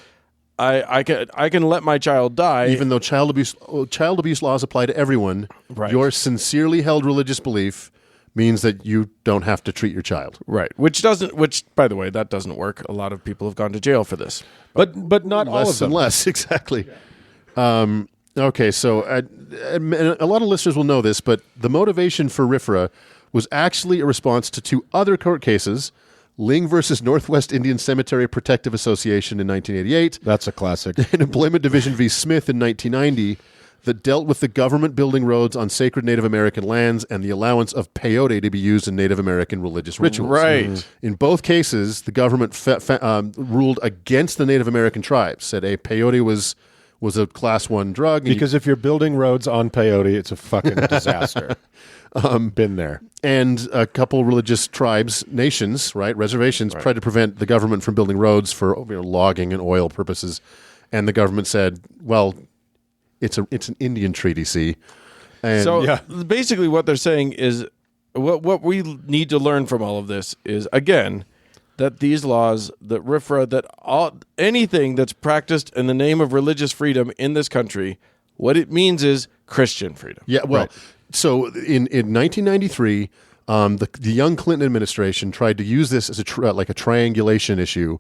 Speaker 2: I can let my child die,
Speaker 3: even though child abuse laws apply to everyone.
Speaker 2: Right.
Speaker 3: Your sincerely held religious belief means that you don't have to treat your child.
Speaker 2: right? Which, by the way, that doesn't work. A lot of people have gone to jail for this.
Speaker 1: But not all of
Speaker 3: Less
Speaker 1: them.
Speaker 3: and less, exactly. Okay, so a lot of listeners will know this, but the motivation for RFRA was actually a response to 2 other court cases, Ling versus Northwest Indian Cemetery Protective Association in 1988,
Speaker 1: That's a classic.
Speaker 3: and Employment Division v. Smith in 1990, that dealt with the government building roads on sacred Native American lands and the allowance of peyote to be used in Native American religious rituals.
Speaker 2: Right.
Speaker 3: In both cases, the government ruled against the Native American tribes, said a peyote was a class 1 drug. And
Speaker 1: Because if you're building roads on peyote, it's a fucking disaster. Been there.
Speaker 3: And a couple religious tribes, nations, right, reservations, tried to prevent the government from building roads for logging and oil purposes. And the government said, well, it's an Indian treaty, see? And
Speaker 2: So basically what they're saying is what we need to learn from all of this is, again, that these laws, that RFRA, that anything that's practiced in the name of religious freedom in this country, what it means is Christian freedom.
Speaker 3: Yeah, well, so in 1993, the young Clinton administration tried to use this as a triangulation issue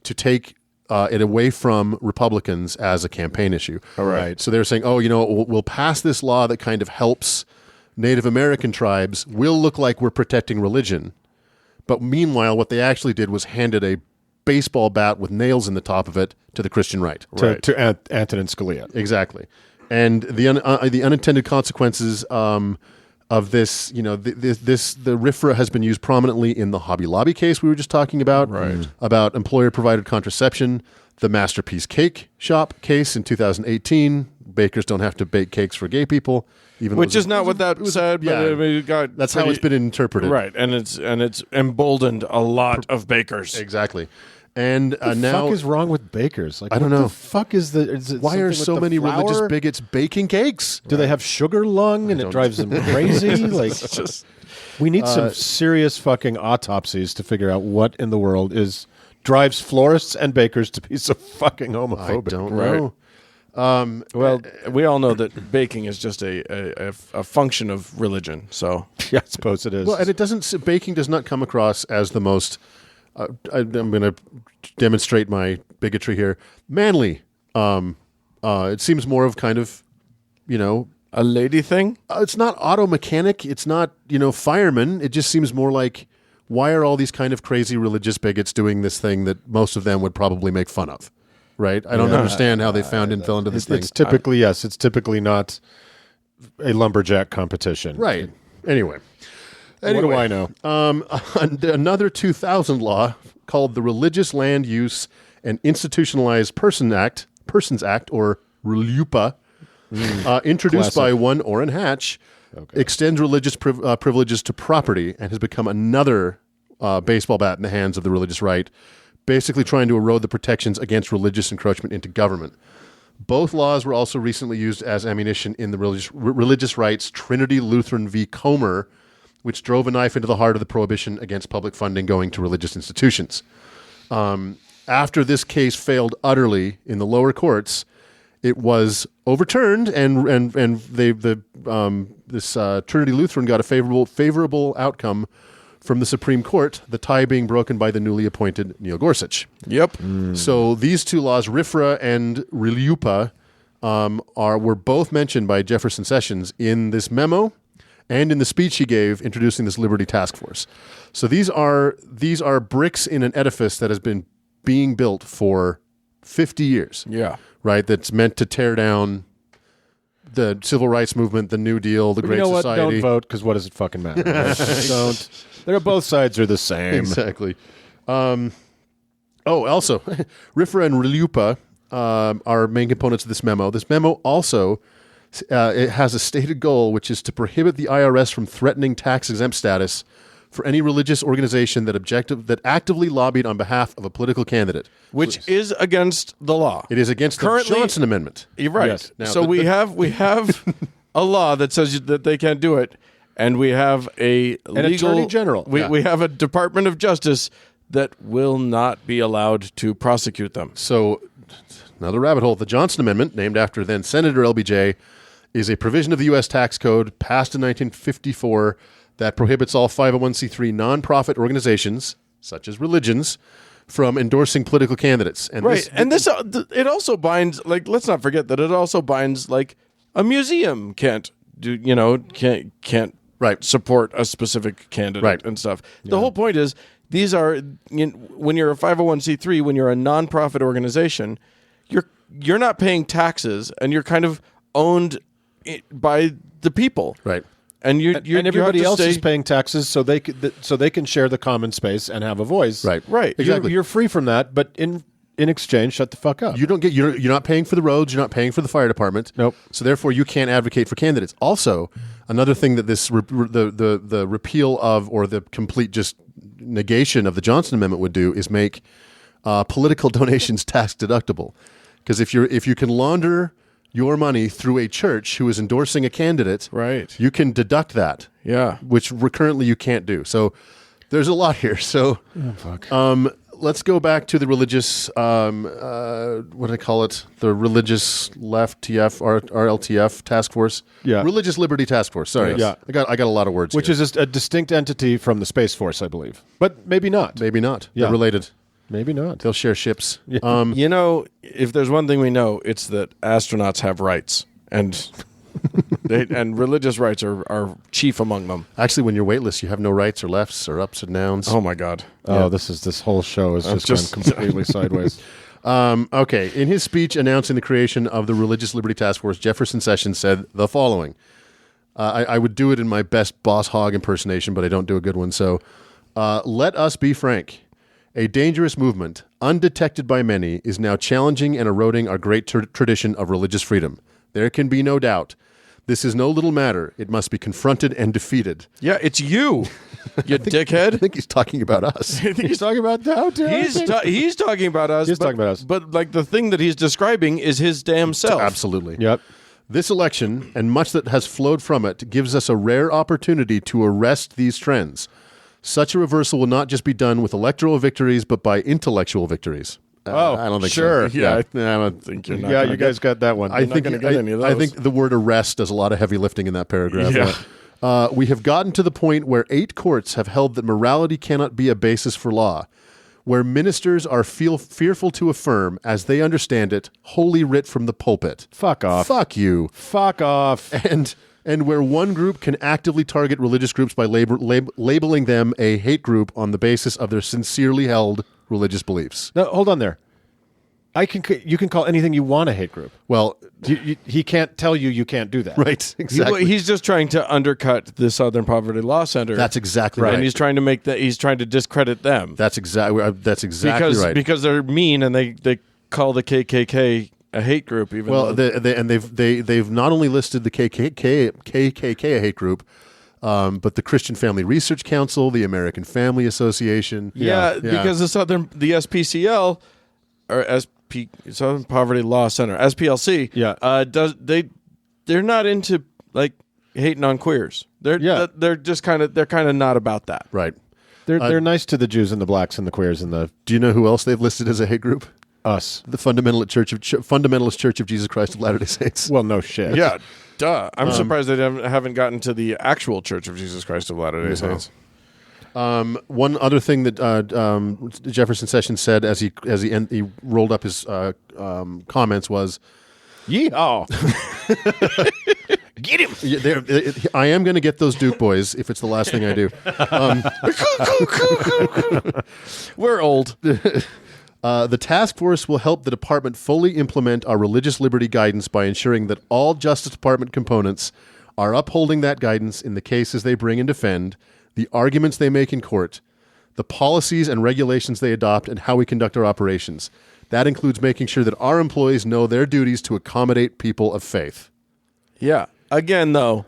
Speaker 3: to take it away from Republicans as a campaign issue.
Speaker 2: All right.
Speaker 3: So they were saying, we'll pass this law that kind of helps Native American tribes. We'll look like we're protecting religion. But meanwhile, what they actually did was handed a baseball bat with nails in the top of it to the Christian right.
Speaker 1: To Antonin Scalia.
Speaker 3: Exactly. And the unintended consequences of this. You know, the RFRA has been used prominently in the Hobby Lobby case we were just talking about, about employer-provided contraception, the Masterpiece Cake Shop case in 2018. Bakers don't have to bake cakes for gay people,
Speaker 2: which is not what that said. But I mean,
Speaker 3: that's how it's been interpreted,
Speaker 2: right? And it's emboldened a lot of bakers.
Speaker 3: Exactly. And
Speaker 1: what the fuck is wrong with bakers? Like,
Speaker 3: I don't know.
Speaker 1: What the fuck is the? Is it
Speaker 3: Why are
Speaker 1: something
Speaker 3: so
Speaker 1: with the
Speaker 3: many
Speaker 1: flour?
Speaker 3: religious bigots baking cakes?
Speaker 1: Do they have sugar lung and it drives them crazy? Like, we need some serious fucking autopsies to figure out what in the world drives florists and bakers to be so fucking homophobic.
Speaker 3: I don't know.
Speaker 2: Well, we all know that baking is just a function of religion. So
Speaker 1: Yeah, I suppose it is.
Speaker 3: Well, and baking does not come across as the most. I'm going to demonstrate my bigotry here. Manly. It seems more of kind of,
Speaker 2: a lady thing.
Speaker 3: It's not auto mechanic. It's not, fireman. It just seems more like, why are all these kind of crazy religious bigots doing this thing that most of them would probably make fun of? Right? I don't understand how they fell into this thing.
Speaker 1: It's typically, it's typically not a lumberjack competition.
Speaker 3: Right. Anyway.
Speaker 1: What do I know?
Speaker 3: Another 2000 law called the Religious Land Use and Institutionalized Persons Act, or RLUIPA, introduced by one Orrin Hatch, extends religious privileges to property and has become another baseball bat in the hands of the religious right, basically trying to erode the protections against religious encroachment into government. Both laws were also recently used as ammunition in the religious right's Trinity Lutheran v. Comer, which drove a knife into the heart of the prohibition against public funding going to religious institutions. After this case failed utterly in the lower courts, it was overturned, and this Trinity Lutheran got a favorable outcome from the Supreme Court, the tie being broken by the newly appointed Neil Gorsuch.
Speaker 2: Yep.
Speaker 3: So these two laws, RFRA and RLUIPA, were both mentioned by Jefferson Sessions in this memo and in the speech he gave introducing this Liberty Task Force. So these are bricks in an edifice that has been being built for 50 years.
Speaker 2: Yeah.
Speaker 3: Right? That's meant to tear down the civil rights movement, the New Deal, the Great Society.
Speaker 1: Don't vote, because what does it fucking matter? Don't. Both sides are the same.
Speaker 3: Exactly. Also, RFRA and RLUIPA are main components of this memo. This memo also it has a stated goal, which is to prohibit the IRS from threatening tax-exempt status for any religious organization that actively lobbied on behalf of a political candidate.
Speaker 2: Which is against the law.
Speaker 3: It is against the Johnson Amendment.
Speaker 2: You're right.
Speaker 1: Yes.
Speaker 3: Now,
Speaker 2: so we have a law that says that they can't do it, and we have an
Speaker 1: Attorney General.
Speaker 2: We have a Department of Justice that will not be allowed to prosecute them.
Speaker 3: So, another rabbit hole. The Johnson Amendment, named after then Senator LBJ, is a provision of the U.S. tax code passed in 1954 that prohibits all 501c3 nonprofit organizations, such as religions, from endorsing political candidates. And
Speaker 2: this it also binds, like, let's not forget that it also binds, like, a museum can't support a specific candidate and stuff. Yeah. The whole point is these are, when you're a 501c3, when you're a nonprofit organization, you're not paying taxes, and you're kind of owned by the people,
Speaker 3: right?
Speaker 2: And
Speaker 1: everybody else is paying taxes, so they can share the common space and have a voice,
Speaker 3: right?
Speaker 1: Exactly. You're free from that, but in exchange, shut the fuck up.
Speaker 3: You're not paying for the roads. You're not paying for the fire department.
Speaker 1: Nope.
Speaker 3: So therefore, you can't advocate for candidates. Also, another thing that this the repeal of, or the complete just negation of the Johnson Amendment would do is make political donations tax deductible. Because if you can launder your money through a church who is endorsing a candidate,
Speaker 2: right,
Speaker 3: you can deduct that.
Speaker 2: Yeah,
Speaker 3: which currently you can't do. So there's a lot here. So let's go back to the religious, what do I call it? The Religious Left TF, RLTF Task Force.
Speaker 1: Yeah,
Speaker 3: Religious Liberty Task Force. Sorry,
Speaker 1: yeah,
Speaker 3: I got a lot of words.
Speaker 1: Which
Speaker 3: here.
Speaker 1: is a distinct entity from the Space Force, I believe, but maybe not.
Speaker 3: Maybe not.
Speaker 1: Yeah.
Speaker 3: They're related.
Speaker 1: Maybe not.
Speaker 3: They'll share ships.
Speaker 2: Yeah. If there's one thing we know, it's that astronauts have rights, and and religious rights are chief among them.
Speaker 3: Actually, when you're weightless, you have no rights or lefts or ups and downs.
Speaker 2: Oh my God!
Speaker 1: Oh, this whole show is just gone completely sideways.
Speaker 3: Okay. In his speech announcing the creation of the Religious Liberty Task Force, Jefferson Sessions said the following. I would do it in my best Boss Hogg impersonation, but I don't do a good one. So let us be frank. A dangerous movement, undetected by many, is now challenging and eroding our great tradition of religious freedom. There can be no doubt. This is no little matter. It must be confronted and defeated.
Speaker 2: Yeah, it's you, you dickhead.
Speaker 3: I think he's talking about us.
Speaker 1: He's talking about that.
Speaker 2: He's talking about us.
Speaker 1: He's talking about us.
Speaker 2: But like the thing that he's describing is his damn self.
Speaker 3: Absolutely.
Speaker 1: Yep.
Speaker 3: This election, and much that has flowed from it, gives us a rare opportunity to arrest these trends. Such a reversal will not just be done with electoral victories, but by intellectual victories. I don't think
Speaker 1: sure.
Speaker 3: so.
Speaker 2: Yeah,
Speaker 3: I don't think
Speaker 2: you're not.
Speaker 1: Yeah, you guys got that one.
Speaker 3: I think
Speaker 2: gonna get any of
Speaker 3: I
Speaker 2: those.
Speaker 3: think the word arrest does a lot of heavy lifting in that paragraph.
Speaker 2: Yeah.
Speaker 3: We have gotten to the point where 8 courts have held that morality cannot be a basis for law, where ministers are fearful to affirm, as they understand it, holy writ from the pulpit.
Speaker 1: Fuck off.
Speaker 3: Fuck you.
Speaker 1: Fuck off.
Speaker 3: And where one group can actively target religious groups by labeling them a hate group on the basis of their sincerely held religious beliefs.
Speaker 1: No, hold on there. You can call anything you want a hate group.
Speaker 3: Well,
Speaker 1: He can't tell you can't do that.
Speaker 3: right, exactly.
Speaker 2: He's just trying to undercut the Southern Poverty Law Center.
Speaker 3: That's exactly right.
Speaker 2: And he's trying to he's trying to discredit them.
Speaker 3: That's exactly right.
Speaker 2: Because they're mean and they call the KKK a hate group. Even
Speaker 3: Well,
Speaker 2: though
Speaker 3: they've not only listed the KKK a hate group, but the Christian Family Research Council, the American Family Association.
Speaker 2: because the SPCL or Southern Poverty Law Center, SPLC, they're not into like hating on queers. They're just kind of not about that.
Speaker 3: Right.
Speaker 1: They're nice to the Jews and the blacks and the queers and the
Speaker 3: Do you know who else they've listed as a hate group?
Speaker 1: us.
Speaker 3: The Fundamentalist Church of Jesus Christ of Latter-day Saints.
Speaker 1: Well, no shit.
Speaker 2: Yeah, duh. I'm surprised they haven't gotten to the actual Church of Jesus Christ of Latter-day Saints.
Speaker 3: One other thing that Jefferson Sessions said as he rolled up his comments was,
Speaker 1: Yeehaw. Get him.
Speaker 3: I am going to get those Duke boys if it's the last thing I do.
Speaker 2: We're old.
Speaker 3: The task force will help the department fully implement our religious liberty guidance by ensuring that all Justice Department components are upholding that guidance in the cases they bring and defend, the arguments they make in court, the policies and regulations they adopt, and how we conduct our operations. That includes making sure that our employees know their duties to accommodate people of faith.
Speaker 2: Yeah. Again, though,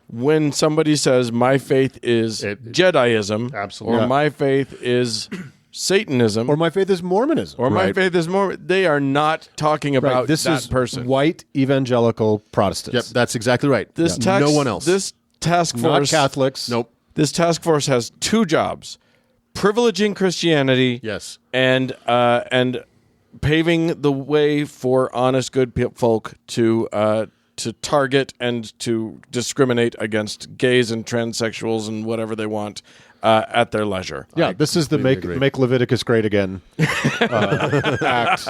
Speaker 2: when somebody says my faith is Jediism,
Speaker 3: Absolutely.
Speaker 2: or my faith is Satanism,
Speaker 1: Or my faith is Mormonism.
Speaker 2: or my
Speaker 3: Right.
Speaker 2: faith is Mormon, they are not talking about
Speaker 1: this
Speaker 2: that
Speaker 1: is
Speaker 2: person.
Speaker 1: white evangelical Protestants.
Speaker 3: Yep, that's exactly right. No one else.
Speaker 2: This task
Speaker 1: Not
Speaker 2: force,
Speaker 1: Catholics.
Speaker 3: Nope.
Speaker 2: This task force has 2 jobs: privileging Christianity,
Speaker 3: Yes.
Speaker 2: and paving the way for honest, good folk to target and to discriminate against gays and transsexuals and whatever they want at their leisure.
Speaker 1: Yeah, this is the
Speaker 3: completely agree.
Speaker 1: make Leviticus great again act.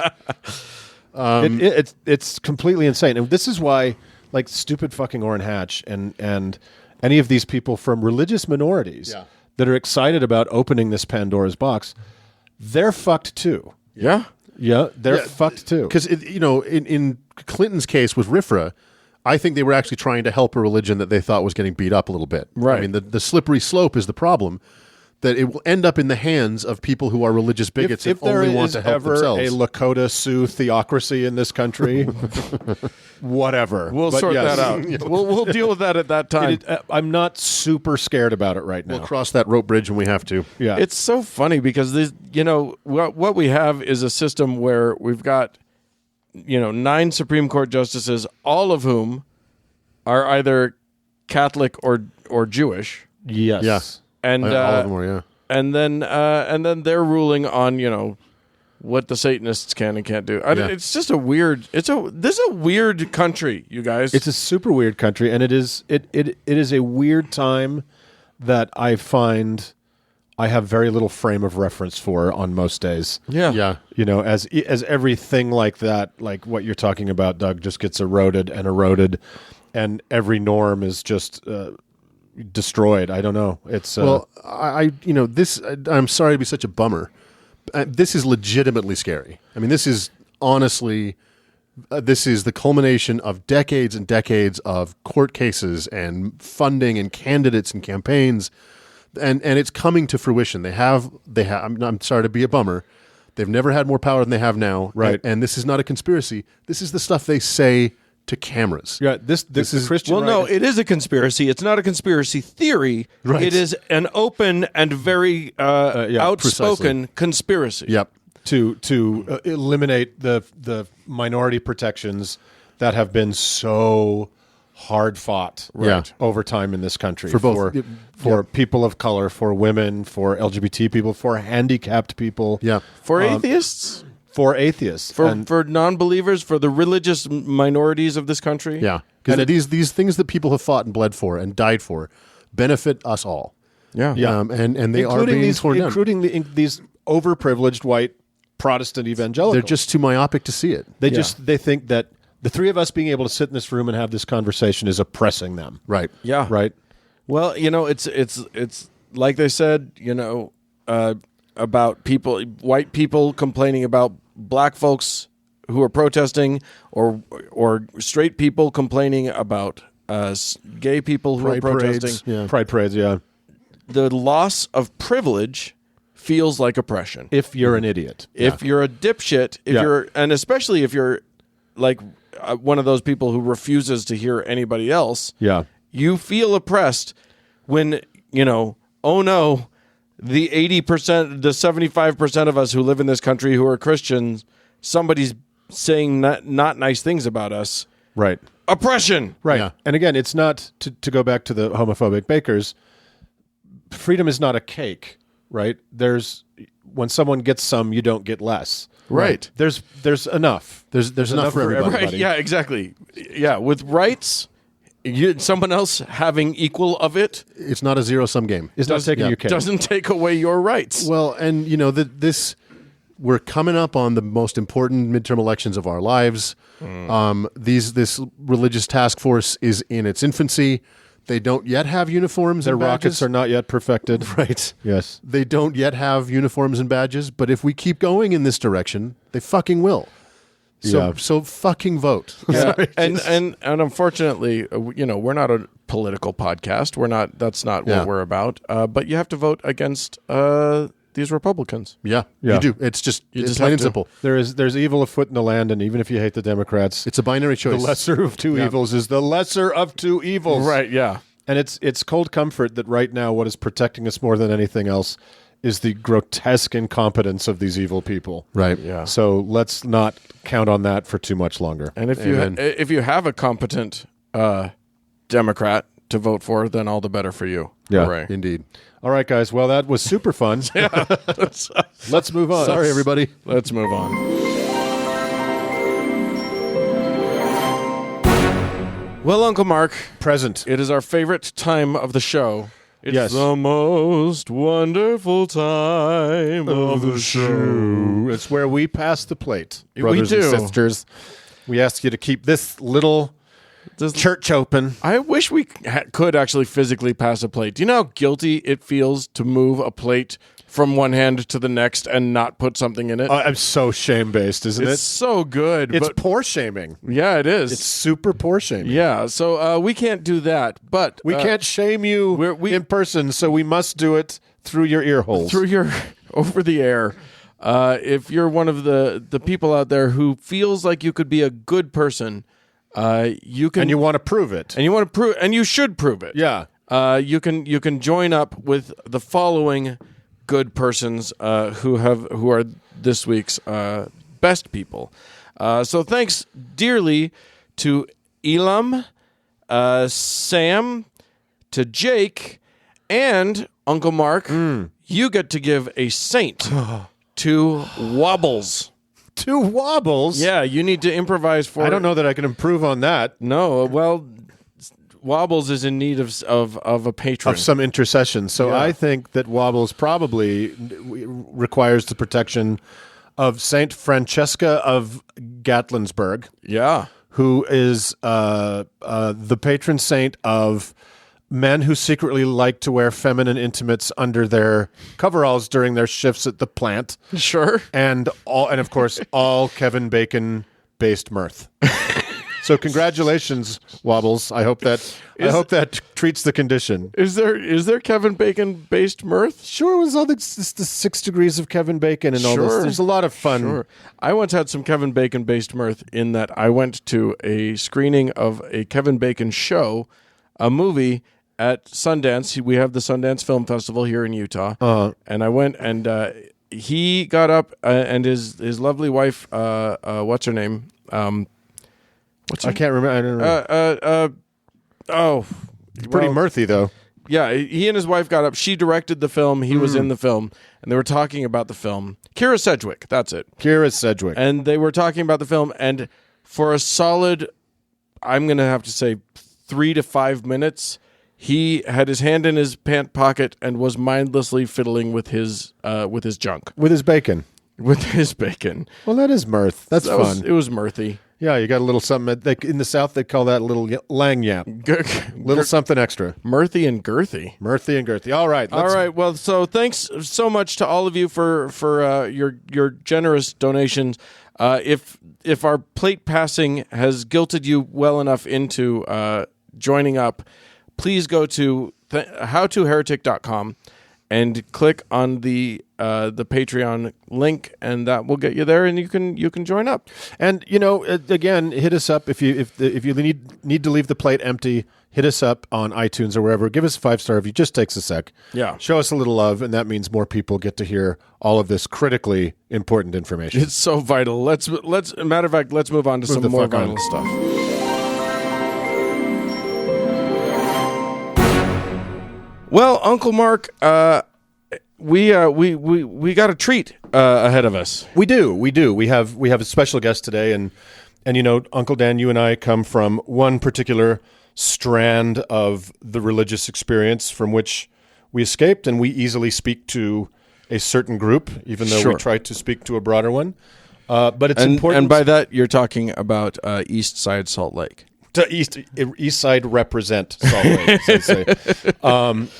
Speaker 1: It's completely insane, and this is why, like, stupid fucking Orrin Hatch and any of these people from religious minorities that are excited about opening this Pandora's box, they're fucked too.
Speaker 2: Yeah.
Speaker 1: Yeah, they're fucked too.
Speaker 3: Because, in Clinton's case with RFRA, I think they were actually trying to help a religion that they thought was getting beat up a little bit.
Speaker 2: Right.
Speaker 3: I mean, the slippery slope is the problem, that it will end up in the hands of people who are religious bigots
Speaker 1: if
Speaker 3: and
Speaker 1: there
Speaker 3: only want
Speaker 1: is
Speaker 3: to help
Speaker 1: ever
Speaker 3: themselves.
Speaker 1: a Lakota Sioux theocracy in this country, whatever.
Speaker 2: We'll
Speaker 1: But
Speaker 2: sort
Speaker 1: yes,
Speaker 2: that out. We'll deal with that at that time.
Speaker 1: I'm not super scared about it right now.
Speaker 3: We'll cross that rope bridge when we have to.
Speaker 1: Yeah,
Speaker 2: It's so funny because what we have is a system where we've got 9 Supreme Court justices, all of whom are either Catholic or Jewish,
Speaker 1: yes.
Speaker 3: Yeah.
Speaker 2: and
Speaker 3: All of them are, yeah.
Speaker 2: and then they're ruling on what the Satanists can and can't do. It's just a weird. This is a weird country, you guys.
Speaker 1: It's a super weird country, and it is a weird time that I find I have very little frame of reference for on most days.
Speaker 3: Yeah.
Speaker 1: As everything like that, like what you're talking about, Doug, just gets eroded, and every norm is just destroyed. I don't know. It's I'm sorry to be such a bummer. This is legitimately scary. I mean, this is honestly
Speaker 3: this is the culmination of decades and decades of court cases and funding and candidates and campaigns, and it's coming to fruition. They have. I'm sorry to be a bummer. They've never had more power than they have now.
Speaker 1: Right.
Speaker 3: And this is not a conspiracy. This is the stuff they say to cameras.
Speaker 1: Yeah, this is Christian.
Speaker 2: Well, no, it is a conspiracy. It's not a conspiracy theory.
Speaker 3: Right.
Speaker 2: It is an open and very outspoken conspiracy.
Speaker 3: Yep.
Speaker 1: To eliminate the minority protections that have been so hard fought over time in this country
Speaker 3: For both-
Speaker 1: for people of color, for women, for LGBT people, for handicapped people,
Speaker 3: Yeah.
Speaker 2: For atheists,
Speaker 1: for atheists,
Speaker 2: for non-believers, for the religious minorities of this country.
Speaker 3: Yeah. Because these things that people have fought and bled for and died for benefit us all.
Speaker 2: Yeah.
Speaker 3: And they are being torn down.
Speaker 1: including these overprivileged white Protestant evangelicals.
Speaker 3: They're just too myopic to see it.
Speaker 1: They think that the three of us being able to sit in this room and have this conversation is oppressing them.
Speaker 3: Right.
Speaker 2: Yeah.
Speaker 1: Right.
Speaker 2: Well, it's like they said, about white people complaining about black folks who are protesting, or straight people complaining about gay people who
Speaker 3: Pride
Speaker 2: are protesting.
Speaker 3: parades. Yeah.
Speaker 1: Pride parades, yeah.
Speaker 2: The loss of privilege feels like oppression.
Speaker 1: If you're an idiot.
Speaker 2: If you're a dipshit, and especially if you're like one of those people who refuses to hear anybody else,
Speaker 1: Yeah.
Speaker 2: you feel oppressed when, oh no, the 80%, the 75% of us who live in this country who are Christians, somebody's saying not nice things about us.
Speaker 1: Right.
Speaker 2: Oppression.
Speaker 1: Right.
Speaker 3: Yeah.
Speaker 1: And again, it's not, to go back to the homophobic bakers, freedom is not a cake, right? When someone gets some, you don't get less.
Speaker 2: Right.
Speaker 1: There's enough.
Speaker 3: There's enough for everybody.
Speaker 2: Right. Yeah, exactly. Yeah. With rights, someone else having equal of it
Speaker 3: It's not a zero-sum game.
Speaker 1: It's not taking your cake.
Speaker 2: doesn't take away your rights.
Speaker 3: Well, and we're coming up on the most important midterm elections of our lives. This religious task force is in its infancy. They don't yet have uniforms
Speaker 1: Their
Speaker 3: and
Speaker 1: rockets
Speaker 3: badges.
Speaker 1: are not yet perfected.
Speaker 3: Right.
Speaker 1: Yes.
Speaker 3: They don't yet have uniforms and badges, but if we keep going in this direction, they fucking will. So fucking vote.
Speaker 2: Yeah.
Speaker 3: Sorry.
Speaker 2: and unfortunately, we're not a political podcast. We're not. That's not
Speaker 3: Yeah.
Speaker 2: what we're about. But you have to vote against these Republicans.
Speaker 3: Yeah,
Speaker 1: Yeah.
Speaker 3: you do. It's just
Speaker 2: just
Speaker 3: plain
Speaker 2: have
Speaker 3: and
Speaker 2: to.
Speaker 3: simple.
Speaker 1: There's evil afoot in the land, and even if you hate the Democrats,
Speaker 3: It's a binary
Speaker 1: the
Speaker 3: choice.
Speaker 1: lesser of two evils is the lesser of two evils.
Speaker 2: Right. Yeah.
Speaker 1: And it's cold comfort that right now what is protecting us more than anything else is the grotesque incompetence of these evil people.
Speaker 3: Right.
Speaker 2: Yeah.
Speaker 1: So let's not count on that for too much longer.
Speaker 2: And
Speaker 3: Amen.
Speaker 2: if you have a competent Democrat to vote for, then all the better for you.
Speaker 1: Yeah.
Speaker 2: Hooray.
Speaker 3: Indeed.
Speaker 1: All right, guys. Well, that was super fun. Let's move on.
Speaker 3: Sorry, everybody.
Speaker 2: Let's move on. Well, Uncle Mark,
Speaker 1: Present.
Speaker 2: it is our favorite time of the show. It's
Speaker 1: Yes.
Speaker 2: the most wonderful time of the show.
Speaker 1: It's where we pass the plate,
Speaker 2: We
Speaker 1: brothers
Speaker 2: do.
Speaker 1: and sisters. We ask you to keep this little church open.
Speaker 2: I wish we could actually physically pass a plate. Do you know how guilty it feels to move a plate from one hand to the next and not put something in it?
Speaker 1: I'm so shame-based, isn't
Speaker 2: It's
Speaker 1: it?
Speaker 2: so good.
Speaker 1: It's
Speaker 2: but
Speaker 1: poor shaming.
Speaker 2: yeah, it is.
Speaker 1: It's super poor shaming.
Speaker 2: Yeah, so we can't do that, but
Speaker 1: We can't shame you in person, so we must do it through your ear holes.
Speaker 2: through your over the air. If you're one of the people out there who feels like you could be a good person, you can,
Speaker 1: and you want to prove it.
Speaker 2: and you want to prove, and you should prove it.
Speaker 1: Yeah.
Speaker 2: You can join up with the following good persons who are this week's best people. So thanks dearly to Elam, Sam, to Jake, and Uncle Mark. You get to give a saint to Wobbles.
Speaker 1: 2 wobbles?
Speaker 2: Yeah, you need to improvise for.
Speaker 1: I don't know that I can improve on that.
Speaker 2: No, well, Wobbles is in need of a patron.
Speaker 1: Of some intercession. So
Speaker 2: Yeah.
Speaker 1: I think that Wobbles probably requires the protection of Saint Francesca of Gatlinburg,
Speaker 2: Yeah.
Speaker 1: who is the patron saint of men who secretly like to wear feminine intimates under their coveralls during their shifts at the plant,
Speaker 2: Sure.
Speaker 1: and of course all Kevin Bacon based mirth. So congratulations, Wobbles. I hope that treats the condition.
Speaker 2: Is there Kevin Bacon based mirth?
Speaker 1: Sure, it was all the 6 degrees of Kevin Bacon and all this.
Speaker 2: Sure.
Speaker 1: There's a lot of fun.
Speaker 2: Sure. I once had some Kevin Bacon based mirth in that I went to a screening of a Kevin Bacon show, a movie at Sundance. We have the Sundance Film Festival here in Utah, and I went and he got up and his lovely wife, what's her name?
Speaker 1: I can't remember. I don't know. Pretty mirthy, though.
Speaker 2: Yeah, he and his wife got up. She directed the film. He was in the film, and they were talking about the film. Kira Sedgwick, that's it.
Speaker 1: Kira Sedgwick.
Speaker 2: And they were talking about the film, and for a solid, I'm going to have to say, 3 to 5 minutes, he had his hand in his pant pocket and was mindlessly fiddling with his junk.
Speaker 1: With his bacon.
Speaker 2: With his bacon.
Speaker 1: Well, that is mirth. That's fun.
Speaker 2: It was mirthy.
Speaker 1: Yeah, you got a little something. In the South, they call that a little lang yap. Little something extra.
Speaker 2: Mirthy and girthy.
Speaker 1: Mirthy and girthy. All right.
Speaker 2: All right. Well, so thanks so much to all of you for your generous donations. If our plate passing has guilted you well enough into joining up, please go to howtoheretic.com and click on the Patreon link, and that will get you there, and you can join up.
Speaker 1: And again, hit us up if you need to leave the plate empty. Hit us up on iTunes or wherever. Give us a 5-star review. Just takes a sec.
Speaker 2: Yeah.
Speaker 1: Show us a little love, and that means more people get to hear all of this critically important information.
Speaker 2: It's so vital. Let's matter of fact, let's move on to some more vital stuff. Well, Uncle Mark, we got a treat ahead of us.
Speaker 1: We do. We have a special guest today, and Uncle Dan, you and I come from one particular strand of the religious experience from which we escaped, and we easily speak to a certain group, even though we try to speak to a broader one. But it's important.
Speaker 2: And by that, you're talking about East Side Salt Lake.
Speaker 1: To East Side represent Salt Lake, so to say.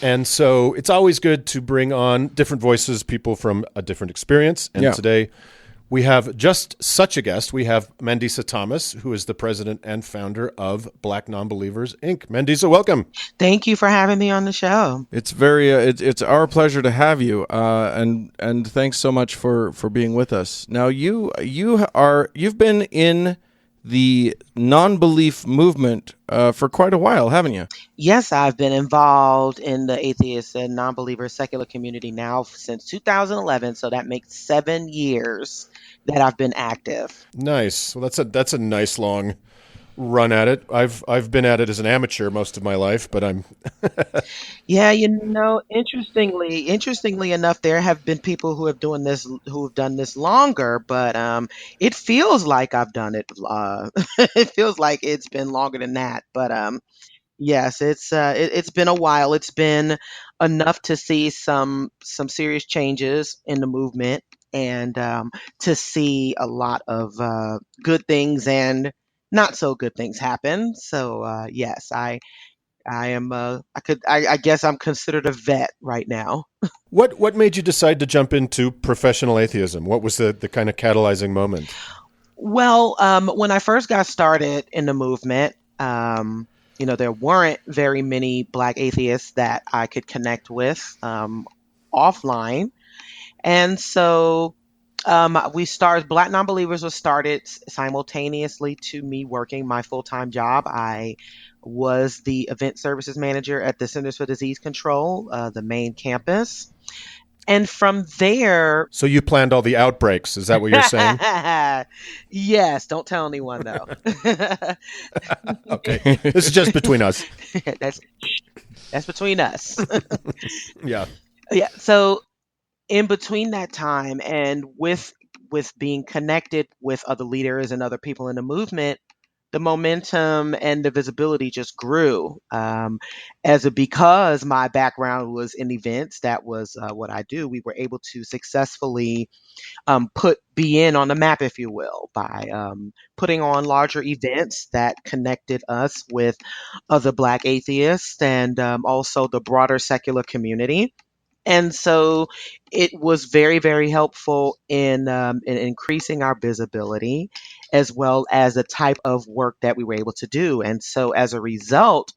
Speaker 1: And so it's always good to bring on different voices, people from a different experience. And today we have just such a guest. We have Mandisa Thomas, who is the president and founder of Black Nonbelievers, Inc. Mandisa, welcome.
Speaker 4: Thank you for having me on the show.
Speaker 2: It's very it's our pleasure to have you, and thanks so much for being with us. Now you've been in the non-belief movement for quite a while, haven't you?
Speaker 4: Yes, I've been involved in the atheist and non-believer secular community now since 2011, so that makes 7 years that I've been active.
Speaker 1: Nice. Well, that's a nice long run at it. I've been at it as an amateur most of my life, but I'm
Speaker 4: Yeah, interestingly enough, there have been people who have done this longer, but it feels like I've done it. It feels like it's been longer than that, but yes, it's been a while. It's been enough to see some serious changes in the movement, and to see a lot of good things and not so good things happen. So yes, I guess I'm considered a vet right now.
Speaker 1: What made you decide to jump into professional atheism? What was the kind of catalyzing moment?
Speaker 4: Well, when I first got started in the movement, there weren't very many Black atheists that I could connect with offline, and so Black Nonbelievers was started simultaneously to me working my full-time job. I was the event services manager at the Centers for Disease Control, the main campus. And from there...
Speaker 1: So you planned all the outbreaks, is that what you're saying?
Speaker 4: Yes, don't tell anyone though.
Speaker 1: Okay, this is just between us.
Speaker 4: That's between us.
Speaker 1: Yeah.
Speaker 4: Yeah, so in between that time and with being connected with other leaders and other people in the movement, the momentum and the visibility just grew. Because my background was in events, that was what I do. We were able to successfully put BN on the map, if you will, by putting on larger events that connected us with other Black atheists and also the broader secular community. And so it was very, very helpful in increasing our visibility as well as the type of work that we were able to do. And so as a result,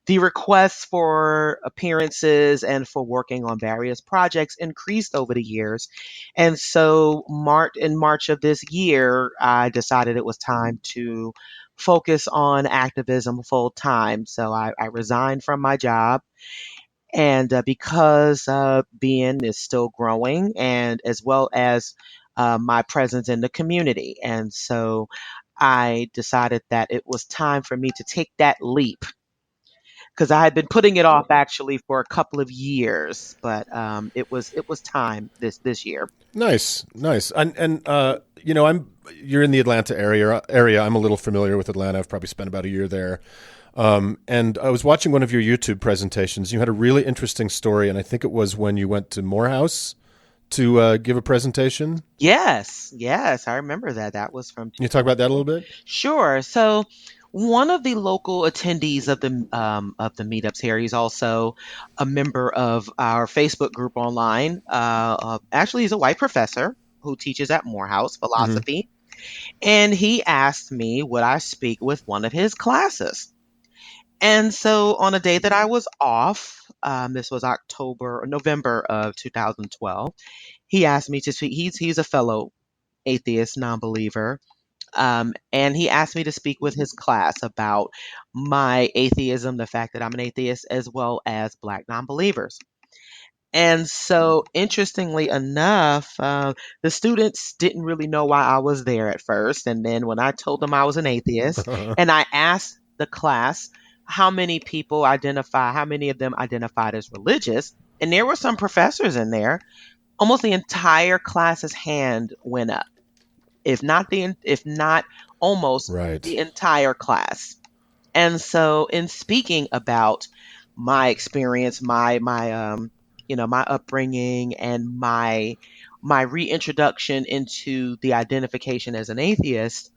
Speaker 4: the requests for appearances and for working on various projects increased over the years. And so in March of this year, I decided it was time to focus on activism full time. So I resigned from my job. And because BN is still growing, and as well as my presence in the community. And so I decided that it was time for me to take that leap because I had been putting it off actually for a couple of years, but it was time this year.
Speaker 1: Nice, nice. And you know, you're in the Atlanta area. I'm a little familiar with Atlanta. I've probably spent about a year there. And I was watching one of your YouTube presentations. You had a really interesting story, and I think it was when you went to Morehouse to give a presentation.
Speaker 4: Yes, I remember that. That was from.
Speaker 1: Can you talk about that a little bit?
Speaker 4: Sure. So one of the local attendees of the meetups here, he's also a member of our Facebook group online. Actually, he's a white professor who teaches at Morehouse philosophy, and he asked me would I speak with one of his classes. And so on a day that I was off, this was November of 2012, he asked me to speak. He's a fellow atheist, non-believer. And he asked me to speak with his class about my atheism, the fact that I'm an atheist, as well as Black non-believers. And so, interestingly enough, the students didn't really know why I was there at first. And then when I told them I was an atheist, and I asked the class how many of them identified as religious, and there were some professors in there, almost the entire class's hand went up. If not almost
Speaker 1: Right.
Speaker 4: the entire class. And so in speaking about my experience, my upbringing and my reintroduction into the identification as an atheist,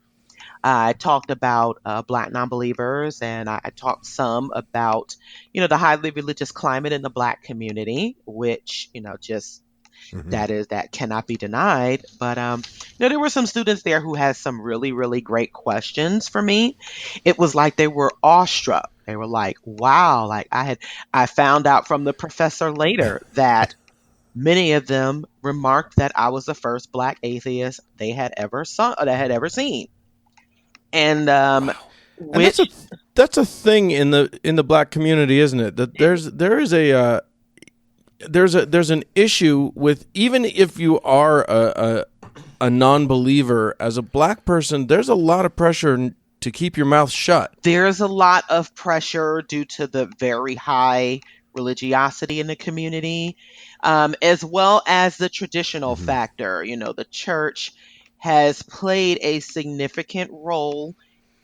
Speaker 4: I talked about Black non-believers, and I talked some about, the highly religious climate in the Black community, which, just that cannot be denied. But there were some students there who had some really, really great questions for me. It was like they were awestruck. They were like, "Wow!" Like I found out from the professor later that many of them remarked that I was the first Black atheist they had ever seen. And
Speaker 2: And that's a thing in the Black community, isn't it? That there's an issue with, even if you are a non-believer, as a Black person, there's a lot of pressure to keep your mouth shut.
Speaker 4: There's a lot of pressure due to the very high religiosity in the community, as well as the traditional factor. The church has played a significant role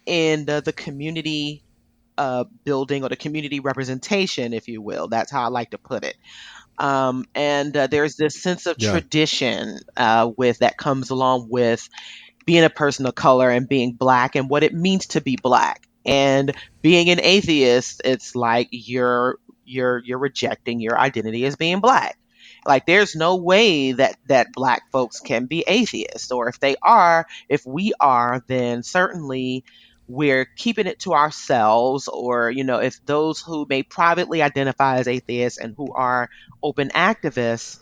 Speaker 4: in the community building, or the community representation, if you will. That's how I like to put it. And there's this sense of tradition that comes along with being a person of color and being Black, and what it means to be Black. And being an atheist, it's like you're rejecting your identity as being Black. Like there's no way that Black folks can be atheists, or if we are, then certainly we're keeping it to ourselves, or if those who may privately identify as atheists and who are open activists,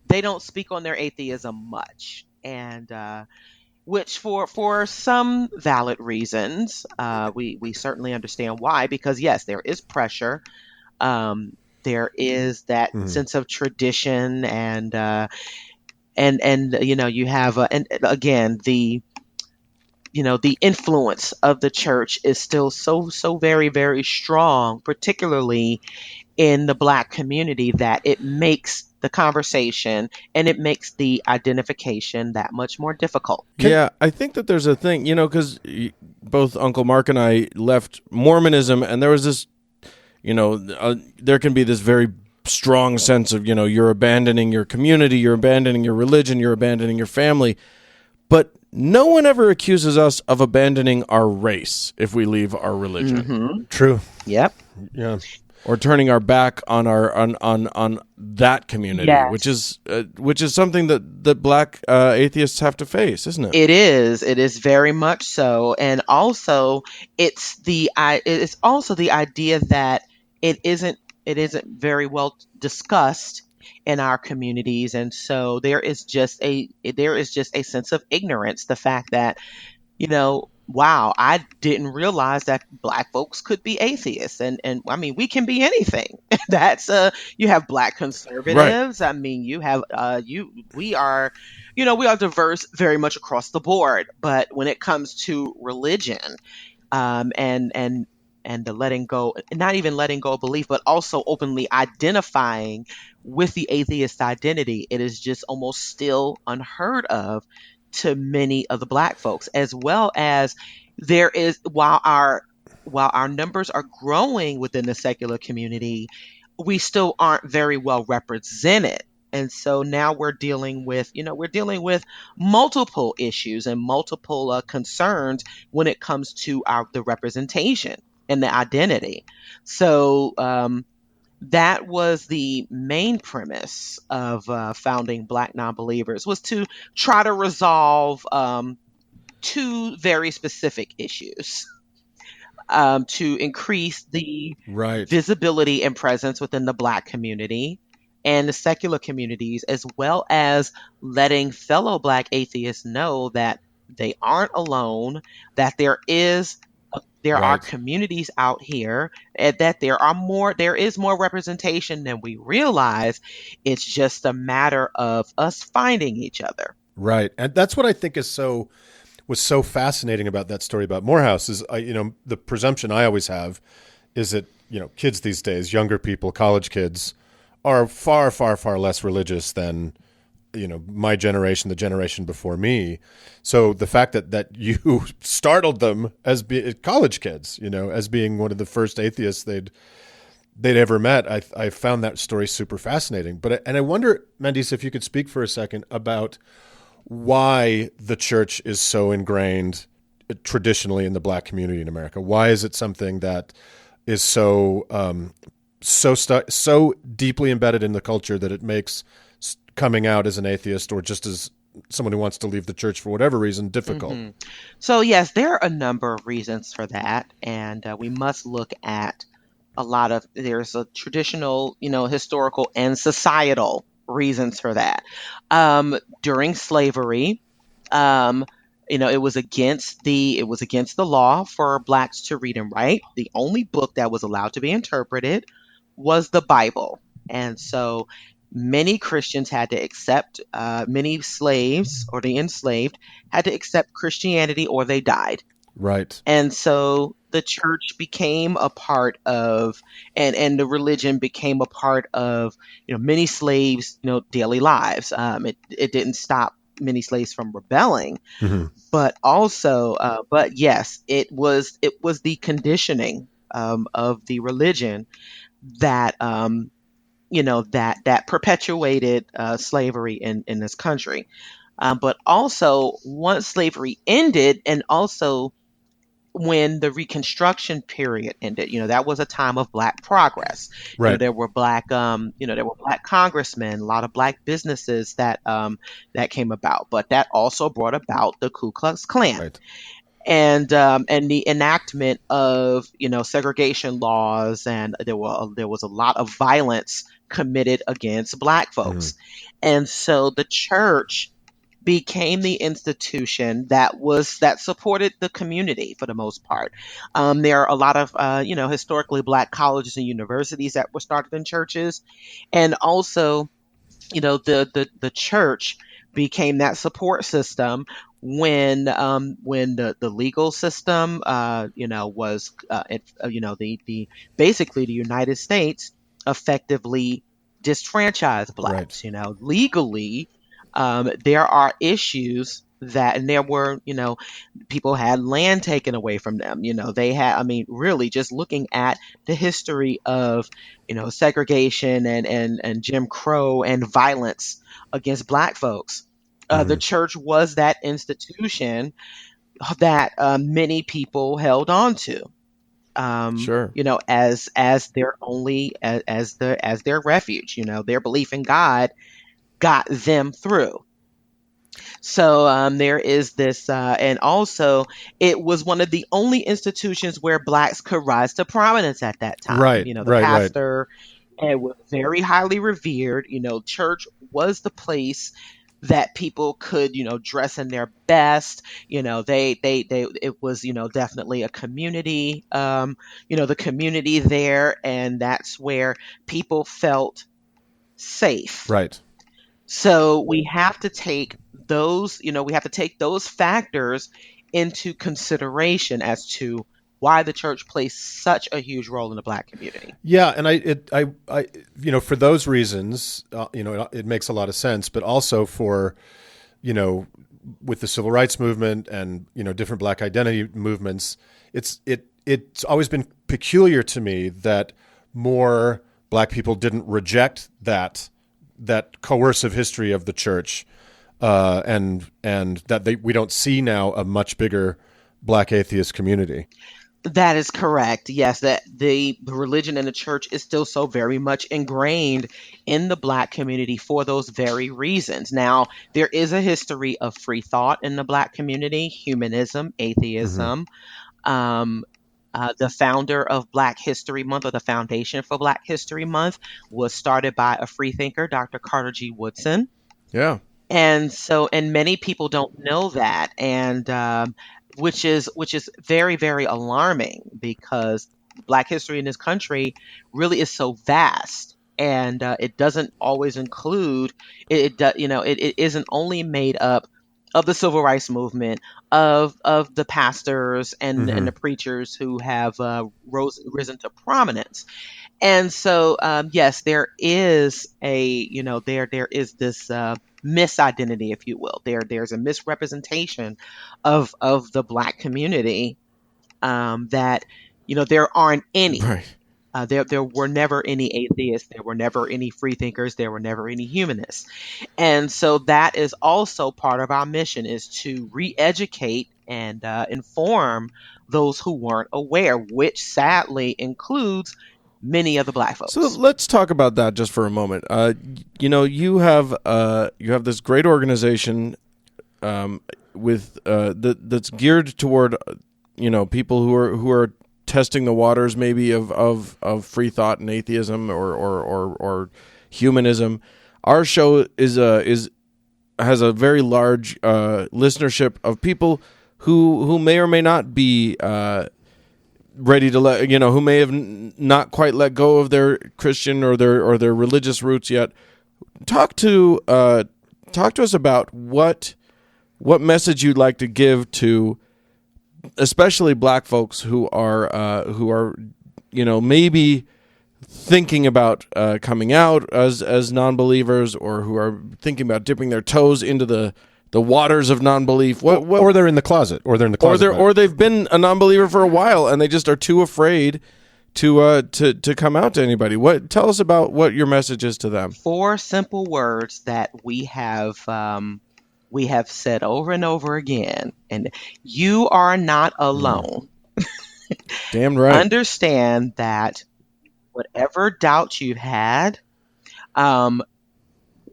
Speaker 4: they don't speak on their atheism much. And which for some valid reasons, we certainly understand why, because yes, there is pressure. There is that sense of tradition, and you have and again the influence of the church is still so very, very strong, particularly in the Black community, that it makes the conversation and it makes the identification that much more difficult.
Speaker 2: Yeah, I think that there's a thing, because both Uncle Mark and I left Mormonism, and there was this, there can be this very strong sense of, you're abandoning your community, you're abandoning your religion, you're abandoning your family. But no one ever accuses us of abandoning our race if we leave our religion.
Speaker 1: True.
Speaker 4: Yep.
Speaker 1: Yeah.
Speaker 2: or turning our back on our on that community,
Speaker 4: Yes.
Speaker 2: which is something that black atheists have to face, isn't it?
Speaker 4: It is. It is very much so, and also it's also the idea that it isn't it isn't very well discussed in our communities, and so there is just a sense of ignorance. The fact that wow, I didn't realize that black folks could be atheists. And I mean, we can be anything. That's You have black
Speaker 2: Right.
Speaker 4: conservatives. I mean, you have we are, we are diverse very much across the board. But when it comes to religion, um, and and and the letting go, not even letting go of belief, but also openly identifying with the atheist identity, it is just almost still unheard of to many of the black folks, as well as there is while our numbers are growing within the secular community, we still aren't very well represented. And so now we're dealing with multiple issues and multiple concerns when it comes to the representation and the identity. So that was the main premise of founding Black Nonbelievers, was to try to resolve two very specific issues, to increase the
Speaker 1: Right.
Speaker 4: visibility and presence within the Black community and the secular communities, as well as letting fellow Black atheists know that they aren't alone, that there are
Speaker 1: Right.
Speaker 4: communities out here, and that there is more representation than we realize. It's just a matter of us finding each other.
Speaker 1: Right. And that's what I think was so fascinating about that story about Morehouse is, the presumption I always have is that, kids these days, younger people, college kids, are far, far, far less religious than, my generation, the generation before me. So the fact that you startled them as college kids, as being one of the first atheists they'd ever met, I found that story super fascinating. And I wonder, Mandisa, if you could speak for a second about why the church is so ingrained traditionally in the Black community in America. Why is it something that is so deeply embedded in the culture that it makes coming out as an atheist, or just as someone who wants to leave the church for whatever reason, difficult?
Speaker 4: Mhm. So yes, there are a number of reasons for that, and we must look at there's a traditional, historical and societal reasons for that. During slavery, um, it was against the law for blacks to read and write. The only book that was allowed to be interpreted was the Bible, and so many Christians had to accept, many slaves or the enslaved had to accept Christianity or they died.
Speaker 1: Right.
Speaker 4: And so the church became a part of, and the religion became a part of, many slaves, daily lives. It didn't stop many slaves from rebelling,
Speaker 1: Mm-hmm.
Speaker 4: but yes, it was the conditioning of the religion that that perpetuated slavery in this country. But also, once slavery ended, and also when the Reconstruction period ended, that was a time of Black progress.
Speaker 1: Right.
Speaker 4: There were Black congressmen, a lot of Black businesses that came about, but that also brought about the Ku Klux Klan.
Speaker 1: Right.
Speaker 4: And the enactment of segregation laws, and there was a lot of violence committed against Black folks, and so the church became the institution that supported the community for the most part. There are a lot of historically Black colleges and universities that were started in churches, and also the church became that support system when the legal system was the basically the United States effectively disfranchised blacks.
Speaker 1: Right.
Speaker 4: Legally, there are issues and there were people had land taken away from them. They had, I mean, really just looking at the history of segregation and Jim Crow and violence against Black folks. The church was that institution that many people held on to.
Speaker 2: Sure.
Speaker 4: as their only as their refuge. Their belief in God got them through. So there is this, and also it was one of the only institutions where blacks could rise to prominence at that time.
Speaker 1: Right,
Speaker 4: The
Speaker 1: right, right.
Speaker 4: pastor was very highly revered. Church was the place that people could, dress in their best. It was, definitely a community, the community there, and that's where people felt safe.
Speaker 1: Right.
Speaker 4: So we have to take those factors into consideration as to why the church plays such a huge role in the black community.
Speaker 1: Yeah, and for those reasons, it makes a lot of sense. But also for, with the civil rights movement and different black identity movements, it's always been peculiar to me that more black people didn't reject that coercive history of the church, and that we don't see now a much bigger black atheist community.
Speaker 4: That is correct. Yes, that the religion and the church is still so very much ingrained in the black community for those very reasons. Now, there is a history of free thought in the black community, humanism, atheism. The founder of Black History Month, or the foundation for Black History Month, was started by a freethinker, Dr. Carter G. Woodson.
Speaker 2: Yeah.
Speaker 4: And many people don't know that, and which is very, very alarming, because Black history in this country really is so vast, and it doesn't always include it isn't only made up of the civil rights movement, of the pastors and the preachers who have risen to prominence. And so, yes, there is there is this misidentity, if you will. There's a misrepresentation of the black community, that there aren't any.
Speaker 2: Right.
Speaker 4: There were never any atheists. There were never any freethinkers. There were never any humanists. And so that is also part of our mission, is to re-educate and inform those who weren't aware, which sadly includes many of the black folks.
Speaker 2: So let's talk about that just for a moment. You have this great organization with that's geared toward people who are testing the waters, maybe of free thought and atheism or humanism. Our show has a very large listenership of people who may or may not be ready to who may have not quite let go of their Christian or their religious roots yet. Talk to us about what message you'd like to give to especially black folks who are maybe thinking about coming out as non-believers, or who are thinking about dipping their toes into the waters of non-belief.
Speaker 1: Or they're in the closet, or
Speaker 2: they've been a non-believer for a while and they just are too afraid to come out to anybody. Tell us about what your message is to them.
Speaker 4: 4 simple words that we have said over and over again, and you are not alone.
Speaker 2: Damn right.
Speaker 4: Understand that whatever doubts you've had,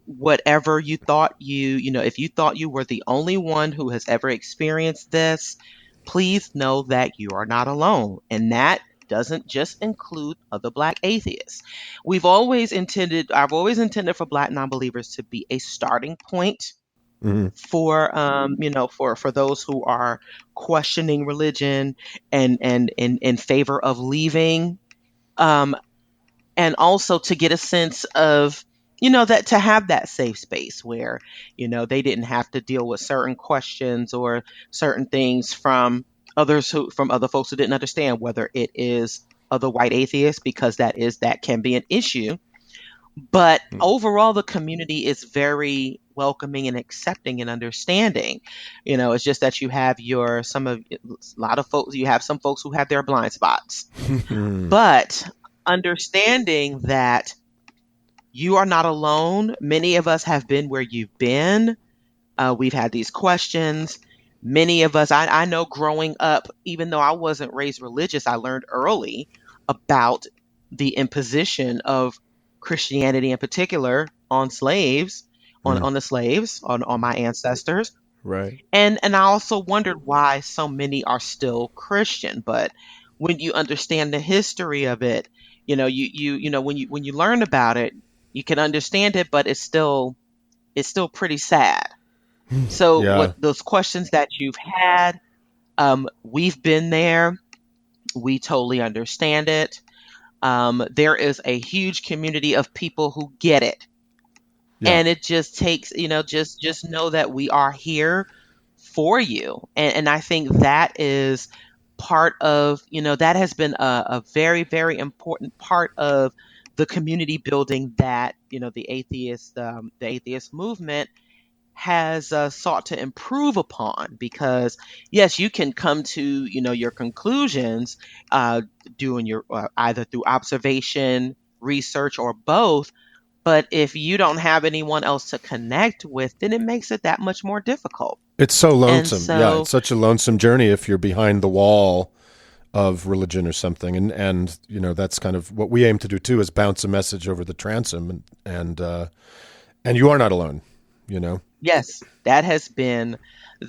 Speaker 4: whatever you thought if you thought you were the only one who has ever experienced this, please know that you are not alone. And that doesn't just include other black atheists. I've always intended for black non-believers to be a starting point for those who are questioning religion and in favor of leaving, and also to get a sense of that, to have that safe space where they didn't have to deal with certain questions or certain things from other folks who didn't understand, whether it is other white atheists, because that can be an issue. But overall, the community is very welcoming and accepting and understanding. It's just that you have some folks who have their blind spots. But understanding that you are not alone. Many of us have been where you've been. We've had these questions. Many of us, I know growing up, even though I wasn't raised religious, I learned early about the imposition of Christianity in particular on slaves, on the slaves, on my ancestors.
Speaker 2: Right.
Speaker 4: And I also wondered why so many are still Christian. But when you understand the history of it, when you learn about it, you can understand it, but it's still pretty sad. So
Speaker 1: Yeah.
Speaker 4: what those questions that you've had, we've been there. We totally understand it. There is a huge community of people who get it.
Speaker 1: Yeah.
Speaker 4: And it just takes, just know that we are here for you. And I think that is part of, that has been a very, very important part of the community building that, the atheist movement has sought to improve upon. Because yes, you can come to, your conclusions, uh, doing your either through observation, research, or both. But if you don't have anyone else to connect with, then it makes it that much more difficult.
Speaker 1: It's so
Speaker 4: And
Speaker 1: lonesome. Yeah,
Speaker 4: so,
Speaker 1: it's such a lonesome journey if you're behind the wall of religion or something. And that's kind of what we aim to do too, is bounce a message over the transom, and you are not alone, you know.
Speaker 4: yes, that has been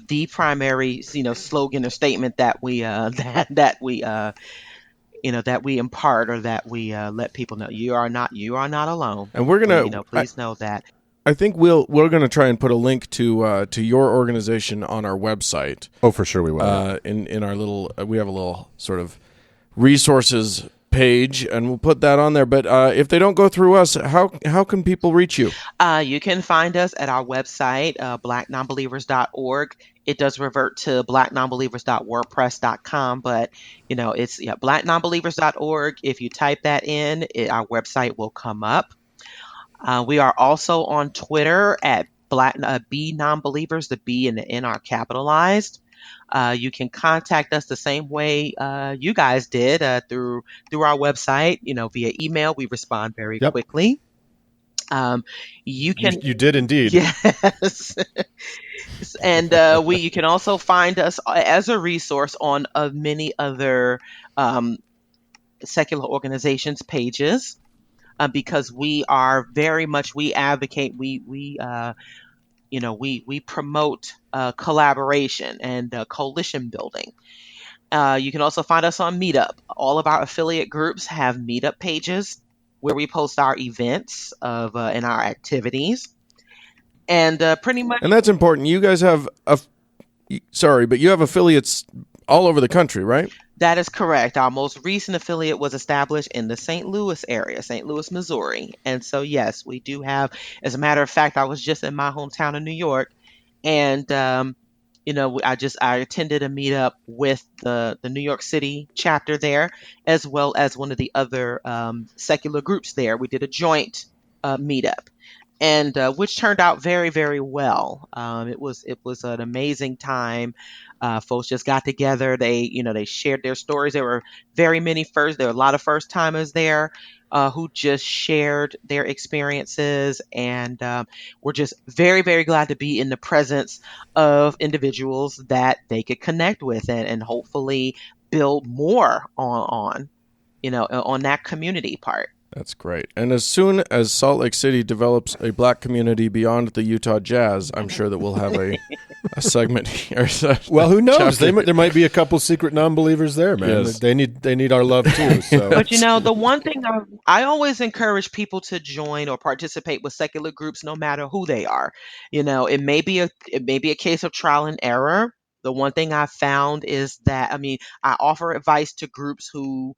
Speaker 4: the primary, slogan or statement that we that we impart, or that we let people know. You are not alone.
Speaker 2: And we're gonna.
Speaker 4: Please know that.
Speaker 2: I think we're gonna try and put a link to your organization on our website.
Speaker 1: Oh, for sure we will.
Speaker 2: In our little, we have a little sort of resources page, and we'll put that on there. But if they don't go through us, how can people reach you?
Speaker 4: You can find us at our website, blacknonbelievers.org. It does revert to blacknonbelievers.wordpress.com, but it's blacknonbelievers.org. If you type that in, our website will come up. We are also on Twitter at B Nonbelievers. The B and the N are capitalized. You can contact us the same way you guys did, through our website, via email. We respond very
Speaker 1: Yep.
Speaker 4: quickly. You can,
Speaker 1: you did indeed.
Speaker 4: yes, and you can also find us as a resource on many other secular organizations pages, because we are very much, we advocate, we promote collaboration and coalition building. You can also find us on Meetup. All of our affiliate groups have Meetup pages where we post our events and our activities. And pretty much,
Speaker 2: And that's important. You guys have but you have affiliates all over the country, right?
Speaker 4: that is correct. Our most recent affiliate was established in the St. Louis area, St. Louis, Missouri. And so, yes, we do have, as a matter of fact, I was just in my hometown of New York, and I attended a meetup with the New York City chapter there, as well as one of the other secular groups there. We did a joint meetup, and which turned out very, very well. It was an amazing time. Folks just got together. They shared their stories. There were there were a lot of first timers there, who just shared their experiences, and we're just very, very glad to be in the presence of individuals that they could connect with, and hopefully build more on that community part.
Speaker 2: That's great. And as soon as Salt Lake City develops a black community beyond the Utah Jazz, I'm sure that we'll have a segment here.
Speaker 1: Well, who knows?
Speaker 2: Chapter.
Speaker 1: There might be a couple secret non-believers there, man.
Speaker 2: Yes.
Speaker 1: They need our love too. So.
Speaker 4: But the one thing I always encourage people to join or participate with secular groups, no matter who they are. It may be a case of trial and error. The one thing I've found is that, I offer advice to groups who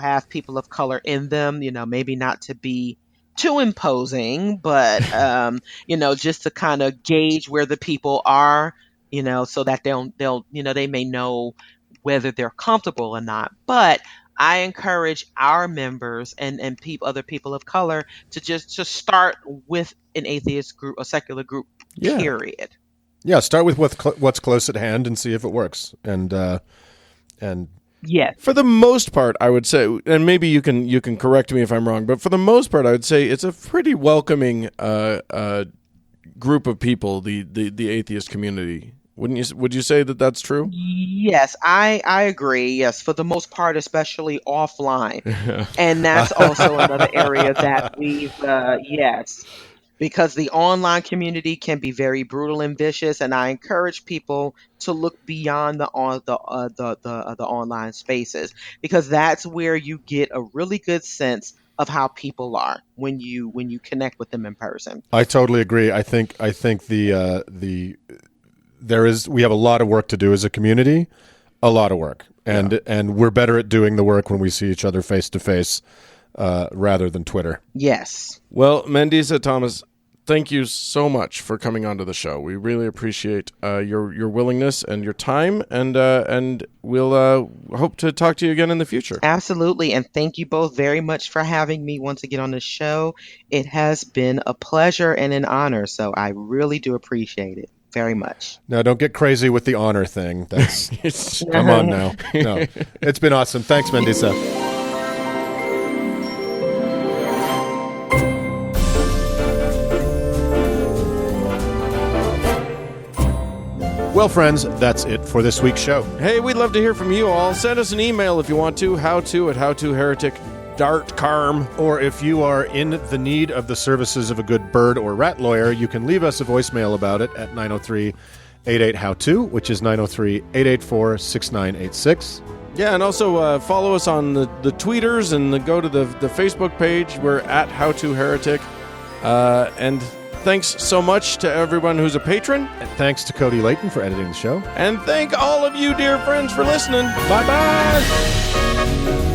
Speaker 4: have people of color in them, maybe not to be too imposing, but, just to kind of gauge where the people are, so that they may know whether they're comfortable or not. But I encourage our members and other people of color to start with an atheist group, a secular group,
Speaker 2: Yeah.
Speaker 4: period.
Speaker 1: Yeah, start with what's close at hand and see if it works. And
Speaker 4: Yes.
Speaker 2: For the most part, I would say, and maybe you can correct me if I'm wrong, but for the most part, I would say it's a pretty welcoming group of people, the atheist community. Would you say that that's true?
Speaker 4: Yes, I agree. Yes, for the most part, especially offline. And that's also another area that yes, because the online community can be very brutal and vicious, and I encourage people to look beyond the online spaces, because that's where you get a really good sense of how people are when you connect with them in person.
Speaker 1: I totally agree. I think we have a lot of work to do as a community, a lot of work, and we're better at doing the work when we see each other face to face, rather than Twitter.
Speaker 4: Yes.
Speaker 2: Well, Mandisa Thomas, thank you so much for coming onto the show. We really appreciate your willingness and your time, and we'll hope to talk to you again in the future.
Speaker 4: Absolutely, and thank you both very much for having me once again on the show. It has been a pleasure and an honor, so I really do appreciate it very much.
Speaker 1: Now, don't get crazy with the honor thing. That's come on now. No, it's been awesome. Thanks, Mandisa. Well, friends, that's it for this week's show.
Speaker 2: Hey, we'd love to hear from you all. Send us an email if you want to, howto@howtoheretic.com.
Speaker 1: Or if you are in the need of the services of a good bird or rat lawyer, you can leave us a voicemail about it at 903-88-HOW-TO, which is 903-884-6986.
Speaker 2: Yeah, and also follow us on the tweeters and go to the Facebook page. We're at howtoheretic. And thanks so much to everyone who's a patron.
Speaker 1: And thanks to Cody Layton for editing the show.
Speaker 2: And thank all of you, dear friends, for listening. Bye-bye.